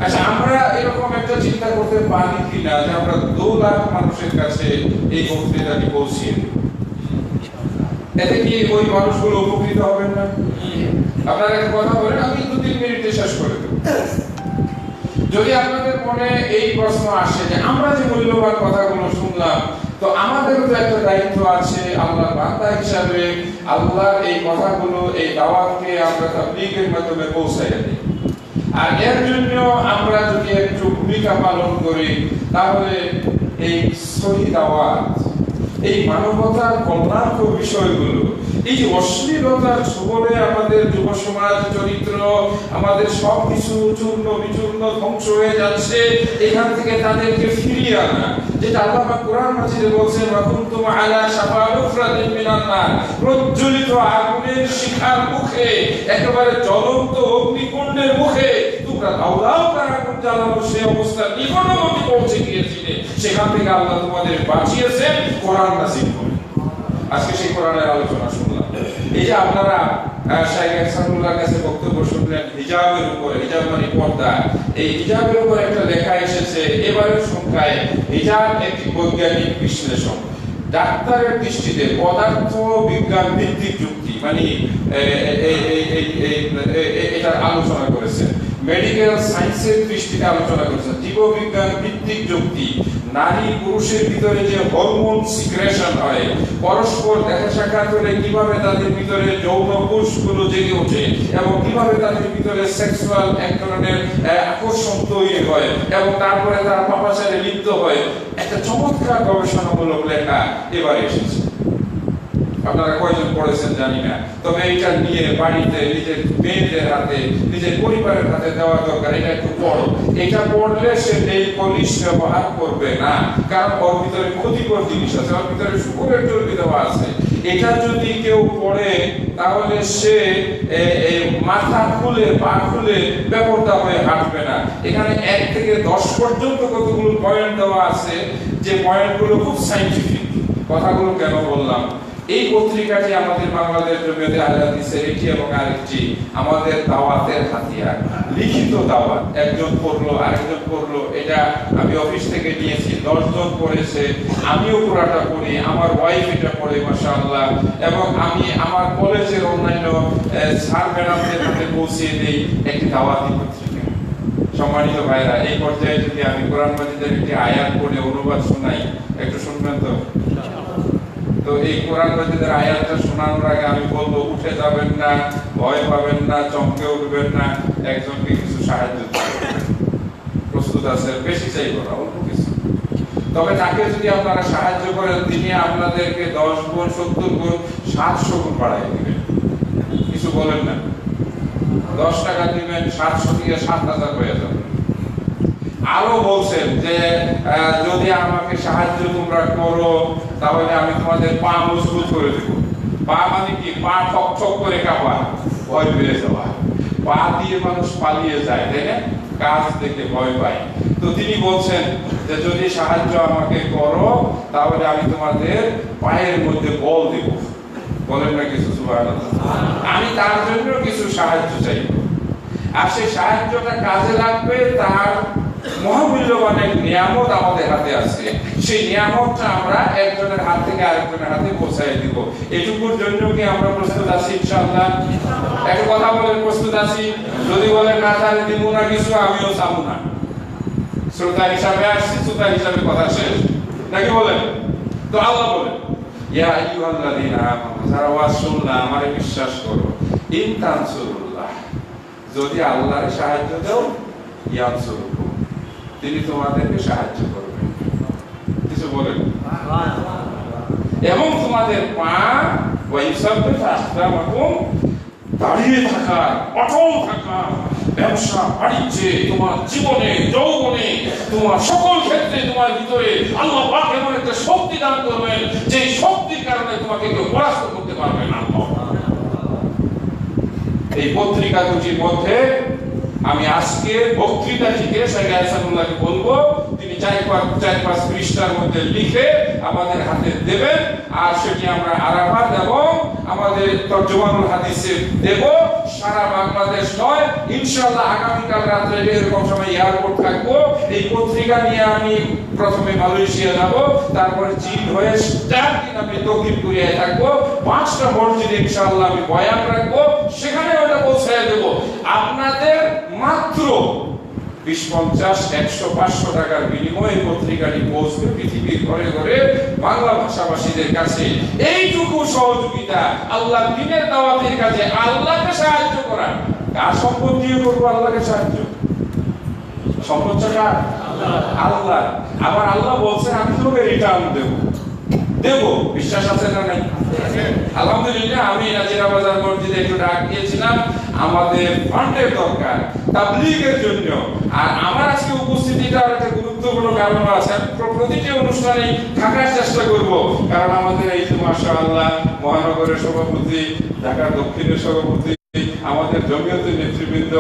আচ্ছা, আমরা এরকম একটা চিন্তা করতে পারি কিনা যে আমরা 2 লাখ মানুষের কাছে এই বক্তৃতাটি পৌঁছিয়ে দিই? এতে কি ওই মানুষগুলো উপকৃত হবেন না? আপনারা একটা কথা বলেন, আমি 2-3 মিনিটে শেষ করে দেব। যদি আপনাদের মনে এই প্রশ্ন আসে যে আমরা যে মূল্যবান কথাগুলো শুনলাম, তো আমাদেরও তো একটা দায়িত্ব আছে আল্লাহর বান্দা হিসাবে, আল্লাহর এই কথাগুলো, এই দাওয়াতকে আমরা তাবলীগের মাধ্যমে পৌঁছাইয়া দিই। আর এর জন্য আমরা যদি একটু ভূমিকা পালন করি, তাহলে এই সহি দাওয়াত, এই মানবতার কল্যাণক বিষয়গুলো, এই যে অশ্লীলতার ছোবলে আমাদের যুব সমাজ চরিত্র, আমাদের সবকিছু চূর্ণ বিচূর্ণ ধ্বংস হয়ে যাচ্ছে, এখান থেকে তাদেরকে ফিরিয়ে আনা, যেটা আল্লাহ পাক কোরআন মাজিদে বলেছেন, ওয়া কুনতুম আলা শাফা হুফরাতিন মিনান নার, প্রজ্বলিত আগুনের শিখার মুখে, একেবারে জ্বলন্ত অগ্নিকুণ্ডের মুখে তোমরা দাও তারা আগুন জ্বালানো সেই অবস্থা নিকটবর্তী পৌঁছে গিয়েছিলে, সেখান থেকে আল্লাহ তোমাদের বাঁচিয়েছেন কোরআন নাযিল করে। আজকে সেই কোরআনের আলোচনা শুনলাম। এই যে আপনারা শাইখ এহসানুল্লাহর কাছে বক্তব্য শুনলেন হিজাবের উপরে, হিজাব মানে পর্দা। এই হিজাবের উপরে একটা লেখা এসেছে এবারের সংখ্যায়, হিজাব একটি বৈজ্ঞানিক বিশ্লেষণ। ডাক্তারের দৃষ্টিতে পদার্থ বিজ্ঞান ভিত্তিক যুক্তি, মানে এটার আলোচনা করেছে। মেডিকেল সায়েন্সের দৃষ্টিতে আলোচনা করেছেন জীববিজ্ঞান ভিত্তিক যুক্তি। নারী পুরুষের ভিতরে যে হরমোন সিক্রেশন হয়, পরস্পর দেখা সাক্ষাৎ হলে কিভাবে তাদের ভিতরে যৌন কোষগুলো জেগে ওঠে এবং কিভাবে তাদের ভিতরে সেক্সুয়াল এক ধরনের আকর্ষণ তৈরি হয় এবং তারপরে তারা পাপাচারে লিপ্ত হয়, একটা চমৎকার গবেষণামূলক লেখা এবার এসেছে। আপনারা কয়জন পড়েছেন জানি না, তবে এটা নিয়ে বাড়িতে নিজের মেয়েদের হাতে, নিজের পরিবারের হাতে দেওয়া দরকার। এটা একটু পড়ো। এটা পড়লে সে নেল পলিশ ব্যবহার করবে না, কারণ ওর ভিতরে ক্ষতিকর জিনিস আছে, ওর ভিতরে শুকরের চর্বি দেওয়া আছে। এটা যদি কেউ পড়ে তাহলে সে মাথা খুলে পা খুলে বেপরদা হয়ে হাঁটবে না। এখানে 1 থেকে 10 পর্যন্ত কতগুলো পয়েন্ট দেওয়া আছে, যে পয়েন্টগুলো খুব সায়েন্টিফিক। কথাগুলো কেন বললাম, এই পত্রিকাটি আমাদের বাংলাদেশ জমিয়তে আহলে হাদিসের এটি এবং আরেকটি আমাদের দাওয়াতের হাতিয়ার। লিখিত দাওয়াত, একজন পড়লো আরেকজন পড়লো, এটা আমি অফিস থেকে নিয়েছি, 10 জন পড়েছে, আমিও পুরাটা পড়ি, আমার ওয়াইফ এটা পড়ে মাশাআল্লাহ, এবং আমি আমার কলেজের অন্যান্য স্যার ম্যাডামদের হাতে পৌঁছে দিই একটি দাওয়াতি পত্রিকা। সম্মানিত ভাইরা, এই পর্যায়ে যদি আমি কোরআন মাজিদের একটি আয়াত পড়ে অনুবাদ শোনাই, একটু শুনবেন তো? তো এই কোরআন মাজিদের আয়াতটা শোনানোর আগে আমি বলবো, উঠে যাবেন না, ভয় পাবেন না, চমকে উঠবেন না, একজনকে কিছু সাহায্য করবেন। প্রস্তুত আছে? বেশি চাইব না, অল্প কিছু। তবে তাকে যদি আপনারা সাহায্য করেন, তিনি আপনাদেরকে 10 গুণ, 70 গুণ, 700 গুণ বাড়াই দিবেন। কিছু বলেন না, 10 টাকা দিবেন, 700 থেকে 7000 হয়ে যাবে। আরো বলছেন যে যদি আমাকে সাহায্য তোমরা করো, তাহলে আমি তোমাদের পা মজবুত করে দেব। পা মানে কি? পা ঠক ঠক করে কাঁপা, ভয় পেয়ে যাওয়া। পা দিয়ে মানুষ পালিয়ে যায়, তাই না? কাজ দেখে ভয় পায়। তো তিনি বলছেন যে যদি সাহায্য আমাকে করো, তাহলে আমি তোমাদের পায়ের মধ্যে বল দেব। বলেন না কিছু সুবহানাল্লাহ। আমি তার জন্য কিছু সাহায্য চাইব, আর সেই সাহায্যটা কাজে লাগবে। তার মহামূল্যবান এক নিয়ামত আমাদের হাতে আছে, সেই নিয়ামতটা আমরা একজনের হাত থেকে আরেকজনের হাতে পৌঁছায় দিব। এটুকুর জন্য কি আমরা প্রস্তুত আছি ইনশাআল্লাহ? একটা কথা বলেন, প্রস্তুত আছি? যদি বলেন না তাহলে দিব না কিছু, আমিও চাবো না। শ্রোতা হিসাবে আসছি, শ্রোতা হিসাবে কথা শেষ, নাকি বলেন? তো আল্লাহ বলেন, ইয়া আইয়ুহাল্লাযীনা আমানু, যারা ওয়াজ শুনলা, আমারে বিশ্বাস করো, ইন তানসুরুল্লাহ, যদি আল্লাহর সাহায্য দাও, ইয়ানসুরুকুম, তিনি তোমাদেরকে সাহায্য করবেন। কিছু বলেন? এবং তোমাদের পা ওয়াইসাব্বিত আকদামাকুম, দাঁড়িয়ে থাকা, অটল থাকা, ব্যবসা বাণিজ্যে, তোমার জীবনে, যৌবনে, তোমার সকল ক্ষেত্রে তোমার ভিতরে আল্লাহ পাক এমন একটা শক্তি দান করবেন, যে শক্তির কারণে তোমাকে কেউ পরাস্ত করতে পারবে না। এই পত্রিকা দুটির মধ্যে আমি আজকে বক্তৃতাটিকে শেখ আহসানুল্লাহকে বলবো, তিনি 4-5 পৃষ্ঠার মধ্যে লিখে আমাদের হাতে দেবেন, আর সেটি আমরা আরাফাত এবং আমাদের তরজমানুল হাদিসে দেব। সারা বাংলাদেশ নয়, ইনশাআল্লাহ আগামীকাল রাত্রে এরকম সময় এয়ারপোর্ট থাকবো। এই পত্রিকা নিয়ে আমি প্রথমে মালয়েশিয়া যাব, তারপরে চীন হয়ে 4 দিন আমি দক্ষিণ কোরিয়ায় থাকবো। 5টা মসজিদে ইনশাআল্লাহ আমি বয়ান রাখবো, সেখানে ওটা পৌঁছায় দেব। আপনাদের মাত্র 20, 50, 100, 500 টাকার বিনিময়ে পত্রিকাটি পৌঁছবে পৃথিবীর ঘরে ঘরে বাংলা ভাষাভাষীদের কাছে। এইটুকু সহযোগিতা, আল্লাহ দ্বীনের দাওয়াতের কাজে আল্লাহকে সাহায্য করা। কার সম্পদ দিয়ে করবো আল্লাহকে সাহায্য? সম্পদটা আল্লাহ। আবার আল্লাহ বলছে আমি তোমাকে রিটার্ন দেব। বিশ্বাস আছে না নাই? আলহামদুলিল্লাহ, আমি নাজিরাবাজার মসজিদে একটু ডাক দিয়েছিলাম, আমাদের ফান্ডের দরকার তাবলীগের জন্য। আর আমার আজকে উপস্থিতিটার একটা গুরুত্বপূর্ণ কারণ আছে। প্রতিটি অনুষ্ঠানে থাকার চেষ্টা করব, কারণ আমাদের এই যে মাশাআল্লাহ মহানগরের সভাপতি, ঢাকা দক্ষিণের সভাপতি, আমাদের জমিয়তের নেতৃবৃন্দ,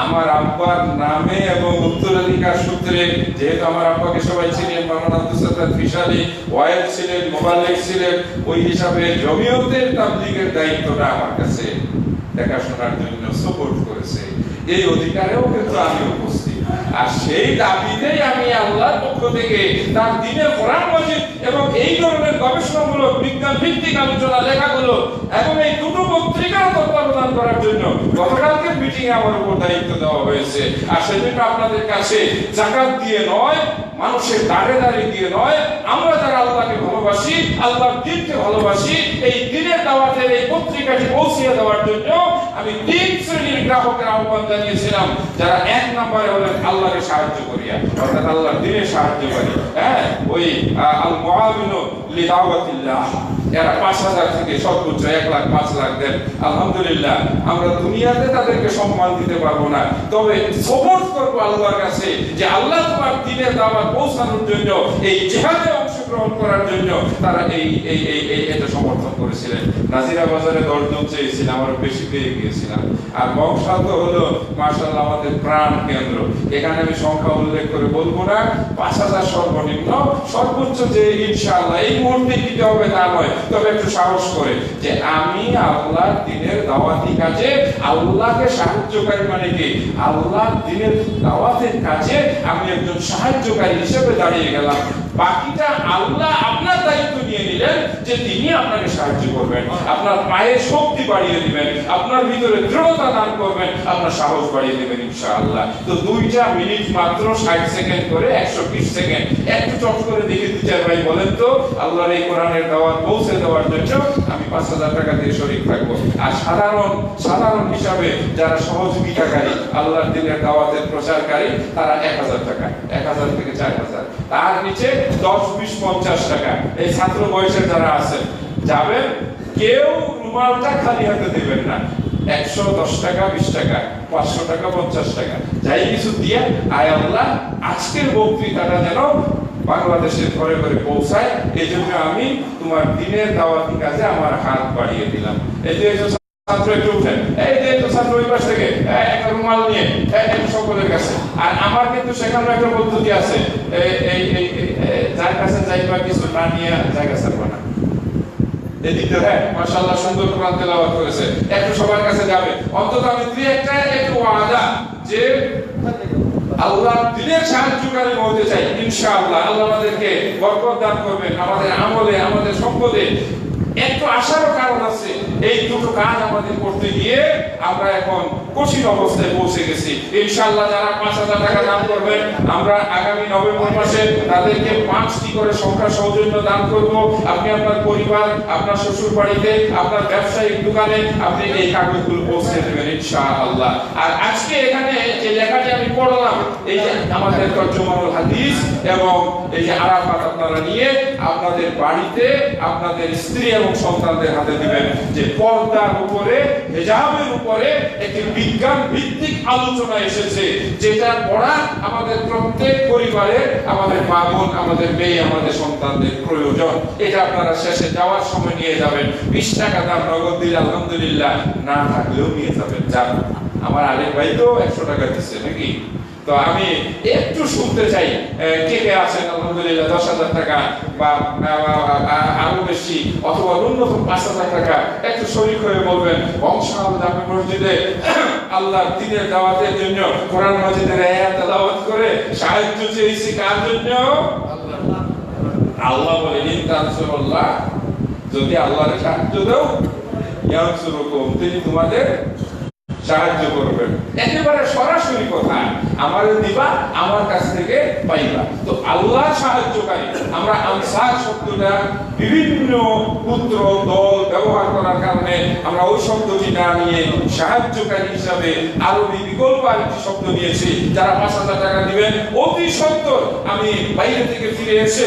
আমার আব্বার নামে এবং উত্তরাধিকার সূত্রে, যেহেতু আমার আব্বাকে সবাই ছিলেন, মাওলানা আব্দুল সাত্তার ফিশারি ওয়াইজ ছিলেন, মোবাল্লিগ ছিলেন, ওই হিসাবে জমিয়তের তাবলীগের দায়িত্বটা আমার কাছে দেখাশোনার জন্য সাপোর্ট করেছে। এই অধিকারেও কিন্তু আমি উপস্থিত, আর সেই দাবিতেই আমি আল্লাহর পক্ষ থেকে তার দ্বীনের কোরআন মাজিদ এবং এই ধরনের গবেষণামূলক বিজ্ঞান ভিত্তিক আলোচনা লেখাগুলো এবং এই দুটো পত্রিকার তত্ত্বাবধান করার জন্য গতকালকের মিটিং এ আমার উপর দায়িত্ব দেওয়া হয়েছে। আর সেজন্য আপনাদের কাছে যাকাত দিয়ে নয়, মানুষের দাঁড়ে দাঁড়িয়ে দিয়ে নয়, আমরা যারা আল্লাহকে ভালোবাসি, আল্লাহর দ্বীনকে ভালোবাসি, এই দ্বীনের দাওয়াতের এই পত্রিকাটি পৌঁছে দেওয়ার জন্য আমি 3 শ্রেণীর গ্রাহকের আহ্বান জানিয়েছিলাম। যারা 1 নম্বরে হলেন আল্লাহকে সাহায্য করিয়া, অর্থাৎ আল্লাহর দ্বীনের সাহায্য করি, ওই আল মুআবিনু লিদাওয়াতিল্লাহ, এরা 5000 থেকে সর্বোচ্চ 1,05,00,000 দেন। আলহামদুলিল্লাহ, আমরা দুনিয়াতে তাদেরকে সম্মান দিতে পারবো না, তবে সাপোর্ট করবো আল্লাহর কাছে যে আল্লাহ তোমার দ্বীনের দাওয়াত পৌঁছানোর জন্য, এই জিহাদে অংশগ্রহণ করার জন্য তারা এটা সমর্থন করেছিলেন। নাজিরাবাজারে 10 জন চেয়েছিলাম, আমরা বেশি পেয়ে গিয়েছিলাম। আর বংশাল তো হলো মাশাআল্লাহ আমাদের প্রাণ কেন্দ্র, এখানে আমি সংখ্যা উল্লেখ করে বলবো না, 5000 সর্বনিম্ন, সর্বোচ্চ যে ইনশাআল্লাহ এই মুহূর্তে দিতে হবে তা নয়, তবে একটু সাহস করে যে আমি আল্লাহর দ্বীনের দাওয়াতি কাজে আল্লাহকে সাহায্যকারী, মানে কি আল্লাহর দ্বীনের দাওয়াতের কাজে আমি একজন সাহায্যকারী হিসেবে দাঁড়িয়ে গেলাম। বাকিটা আল্লাহ আপনার দায়িত্ব নিয়ে নিলেন যে তিনি আপনাকে সাহায্য করবেন, আপনার পায়ে শক্তি বাড়িয়ে দিবেন, আপনার ভিতরে দৃঢ়তা দান করবেন, আপনার সাহস বাড়িয়ে দিবেন ইনশাআল্লাহ। তো 2 মিনিট মাত্র 60 সেকেন্ড করে 120 সেকেন্ড একটু চট করে দেখে দিতে ভাই বলেন তো, আল্লাহর এই কোরআনের দাওয়াত পৌঁছে দেওয়ার জন্য আমি 5000 টাকা দিয়ে শরীক থাকবো। আর সাধারণ হিসাবে যারা সহযোগিতাকারী, আল্লাহর দ্বীনের দাওয়াতের প্রচারকারী, তারা 1000 টাকা, 1000 থেকে 4000, তার নিচে 10, 20, 50 টাকা। এই ছাত্র বয়সের যারা আছেন যাবেন, কেউ রুমালটা খালি হাতে দিবেন না। 110 টাকা, 20 টাকা, 500 টাকা, 50 টাকা, যাই কিছু দিয়ে আয় আল্লাহ আজকের বক্তৃতাটা যেন বাংলাদেশের ঘরে ঘরে পৌঁছায়, এই জন্য আমি তোমার দিনের দাওয়াতি কাজে আমার হাত বাড়িয়ে দিলাম। এই যে ছাত্র একটু উঠেন, এই যে ছাত্র ওই পাশ থেকে একটা রুমাল নিয়ে সকলের কাছে। আর আমার কিন্তু সেখানে একটা পদ্ধতি আছে, এই যার কাছে যাইবা কিছু না নিয়ে জায়গা ছাড়বো না। এদিকে হ্যাঁ মাশাআল্লাহ সুন্দর কোরআন তেলাওয়াত করেছে, একটু সবার কাছে যাবে। অন্তত আমি একটু ওয়াদা যে আল্লাহ দিনের সাহায্যকারী হতে চাই ইনশাআল্লাহ। আল্লাহ আমাদেরকে বরকত দান করবেন, আমাদের আমলে, আমাদের সম্পদে। একটু আশারও কারণ আছে, এই দুটো কাজ আমাদের করতে গিয়ে আমরা এখন কঠিন অবস্থায় পৌঁছে গেছি। ইনশাআল্লাহ যারা 5000 টাকা দান করবেন, আমরা আগামী নভেম্বর মাসে তাদেরকে 5টি করে সংখ্যা সৌজন্য দান করব। আপনি আপনার পরিবার, আপনার শ্বশুর বাড়িতে, আপনার ব্যবসায়িক দোকানে আপনি এই কাগজগুলো পৌঁছে দেবেন ইনশাআল্লাহ। আর আজকে এখানে যে লেখাটি আমি পড়লাম, এই যে আমাদের তরজমানুল হাদিস এবং এই যে আরাফাত আপনারা নিয়ে আপনাদের বাড়িতে আপনাদের স্ত্রী এবং সন্তানদের হাতে দিবেন যে পর্দার উপরে, হিজাবের উপরে একটি বিজ্ঞান ভিত্তিক আলোচনা এসেছে, যেটা পড়া আমাদের প্রত্যেক পরিবারে, আমাদের মা বোন, আমাদের মেয়ে, আমাদের সন্তানদের প্রয়োজন। এটা আপনারা শেষে যাওয়ার সময় নিয়ে যাবেন। 20 টাকা দাম নগদ দিলে আলহামদুলিল্লাহ, না থাকলেও নিয়ে যাবেন। যান, আমার আরেক ভাই তো 100 টাকা দিচ্ছে নাকি। তো আমি একটু শুনতে চাই কে কে আছেন আলহামদুলিল্লাহ 10,000 টাকা বা আরো বেশি অথবা ন্যূনতম 5,000 টাকা একটু শরীক হয়ে বলবেন বংশাল জামে মসজিদে আল্লাহর দ্বীনের দাওয়াতের জন্য, কোরআন মাজিদের আয়াত তেলাওয়াত করে সাহায্য চেয়েছি। কার জন্য? আল্লাহ বলেন ইনতানসুরুল্লাহ, যদি আল্লাহর সাহায্য দাও ইয়ানসুরুকুম, তিনি তোমাদের সাহায্য করবেন। একেবারে সরাসরি কথা, আমারে দিবা, আমার কাছ থেকে পাইবা। তো আল্লাহ সাহায্যকারী, আমরা আনসার শব্দটা বিভিন্ন পুত্র দল ব্যবহার করার কারণে আমরা ওই শব্দটি না নিয়ে সাহায্যকারী হিসাবে আরবি বিকল্প আরেকটি শব্দ নিয়েছি। যারা 5000 টাকা দিবেন, অতি সত্তর আমি বাইরে থেকে ফিরে এসে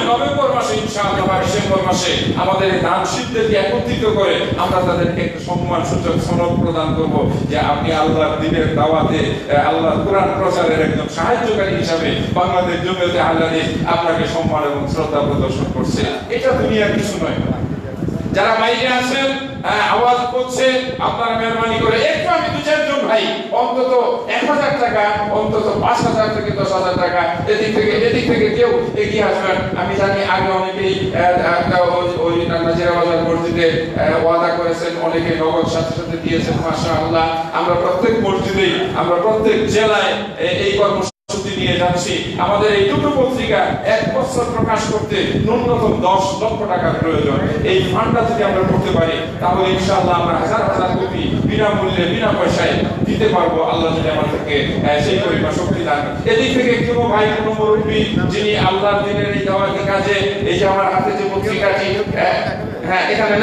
নভেম্বর মাসে ইনশাআল্লাহ বা ডিসেম্বর মাসে আমাদের এই দান শিল্পকে একত্রিত করে আমরা তাদেরকে একটা সম্মান সূচক সনদ প্রদান করব যে আপনি আল্লাহর দ্বীনের দাওয়াতে, আল্লাহর কোরআন প্রচারের একজন সাহায্যকারী হিসাবে বাংলাদেশ জমিয়তে আহলে হাদিস আপনাকে সম্মান এবং শ্রদ্ধা প্রদর্শন করছে। এটা দুনিয়ার কিছু নয়। যারা বাইরে আছেন আওয়াজ করছে, আপনারা মেহরবানি করে একটু আমি 2-4 জন ভাই অন্তত 1000 টাকা, অন্তত 5000 থেকে 10,000 টাকা এদিক থেকে কেউ এগিয়ে আসবেন। আমি জানি আগে অনেকেই ওই নাজিরা বাজার মসজিদে ওয়াদা করেছেন, অনেকে নগদ সাথে সাথে দিয়েছেন মাশাআল্লাহ। আমরা প্রত্যেক মসজিদেই, আমরা প্রত্যেক জেলায় এই কর্মসূচি নিয়ে যাচ্ছি। আমাদের এই দুটো পত্রিকা 1 বছর প্রকাশ করতে ন্যূনতম 10 লক্ষ টাকার প্রয়োজন। এই ফান্ডটা যদি আমরা করতে পারি তাহলে ইনশাআল্লাহ আমরা হাজার হাজার কোটি বিনামূল্যে, বিনা পয়সায় দিতে পারবো, আল্লাহ যদি আমাদেরকে সেই পরিমাণ শক্তি দান। এদিক থেকে কোনো ভাই, কোনো মুরব্বী যিনি আল্লাহর দ্বীনের এই দাওয়াতি কাজে, এই যে আমার হাতে যে পত্রিকাটি, হ্যাঁ এখানে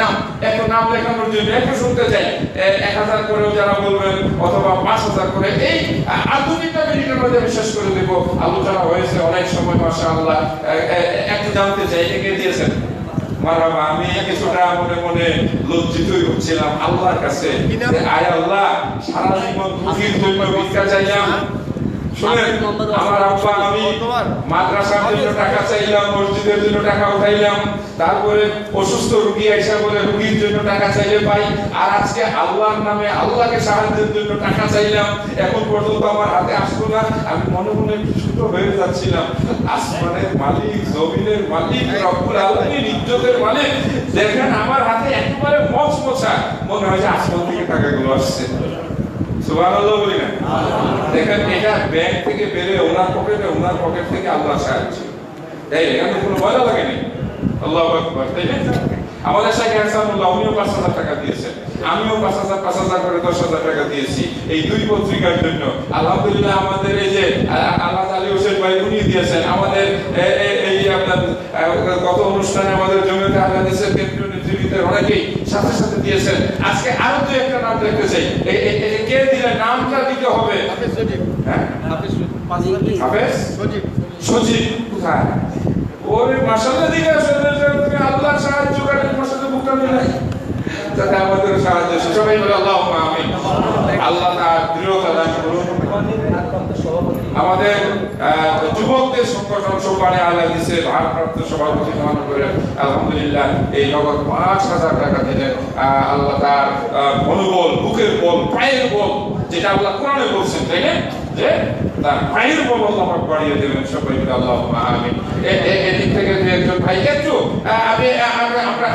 একটু নাম লেখানোর জন্য একটু শুনতে চাই। 1000 করেও যারা বলবেন অথবা 5000 করে, এই আধুনিকটা মিনিটের মধ্যে বিশেষ করে দেব। আলোচনা হয়েছে অনেক সময় মাশাআল্লাহ। একটু জানতে চাই একে দিয়েছেন মারহাবা। আমি কিছুটা মনে মনে লজ্জিতই হচ্ছিলাম আল্লাহর কাছে, আয় আল্লাহ সারা জীবন রুজির জন্য ভিক্ষা চাইলাম। শুনেন, আমার আব্বা, আমি মাদ্রাসার জন্য টাকা চাইলাম, মসজিদের জন্য টাকা উঠাইলাম, তারপরে অসুস্থ রোগী আইসা বলে রোগীর জন্য টাকা চাইলে পাই, আর আজকে আল্লাহর নামে আল্লাহকে সাহায্যের জন্য টাকা চাইলাম, এখন পর্যন্ত আমার হাতে আসলো না। আমি মনে মনে ছোট হয়ে যাচ্ছিলাম। আসমানের মালিক, জমিনের মালিক, রব্বুল আলামিন, ইজ্জতের মালিক, দেখেন আমার হাতে একেবারে মচমচা, মনে হয় যে আসমান থেকে টাকাগুলো আসছে। সুবহানাল্লাহ বলি না? দেখেন এটা ব্যাংক থেকে বেরে ওনার পকেট থেকে আল্লাহ সাহায্য। এই এখানে কোনো মজা লাগেনি। আল্লাহু আকবার, তাই না? আমাদের শাইখ হাসানুল্লাহ উনিও 5,000 টাকা দিয়েছেন, আমিও 5,000 করে 10,000 টাকা দিয়েছি এই দুই পত্রিকার জন্য। আলহামদুলিল্লাহ আমাদের এই যে আল্লাহ আলী হোসেন ভাই উনি দিয়েছেন, আমাদের এই আপনার গত অনুষ্ঠানে আমাদের জমিয়তে আহলে হাদিসের কেন্দ্রীয় নেতৃবৃন্দের অনেকেই সাথে সাথে দিয়েছেন। আজকে আরো দুই একটা নাম দেখতে চাই, কে দিলেন? নামটা দিতে হবে। হ্যাঁ, হাফেজ সজীব কোথায়? ওরে মাশাআল্লাহ দিকে তুমি আল্লাহর সাহায্য করেন, মাশাআল্লাহ বুকটা মিলাই যাতে আমাদের সাহায্য। সবাই বলে আল্লাহুম্মা আমিন। আল্লাহ তাআলা দৃঢ়তা দান করুন। আমাদের যুবকদের সংগঠন সোপানে আহলে হাদিসের ভারপ্রাপ্ত সভাপতি মহান করেন আলহামদুলিল্লাহ এই নগদ 5,000 টাকা দিলেন। আল্লাহ তার মনোবল, বুকের বল, পায়ের বল, যেটা আল্লাহ কোরআনে বলছেন, তাই না, যে তার পায়ের বল আল্লাহ বাড়িয়ে দেবেন। সবাই বলে আল্লাহুম্মা আমিন। এদিক থেকে একজন ভাই একটু আমরা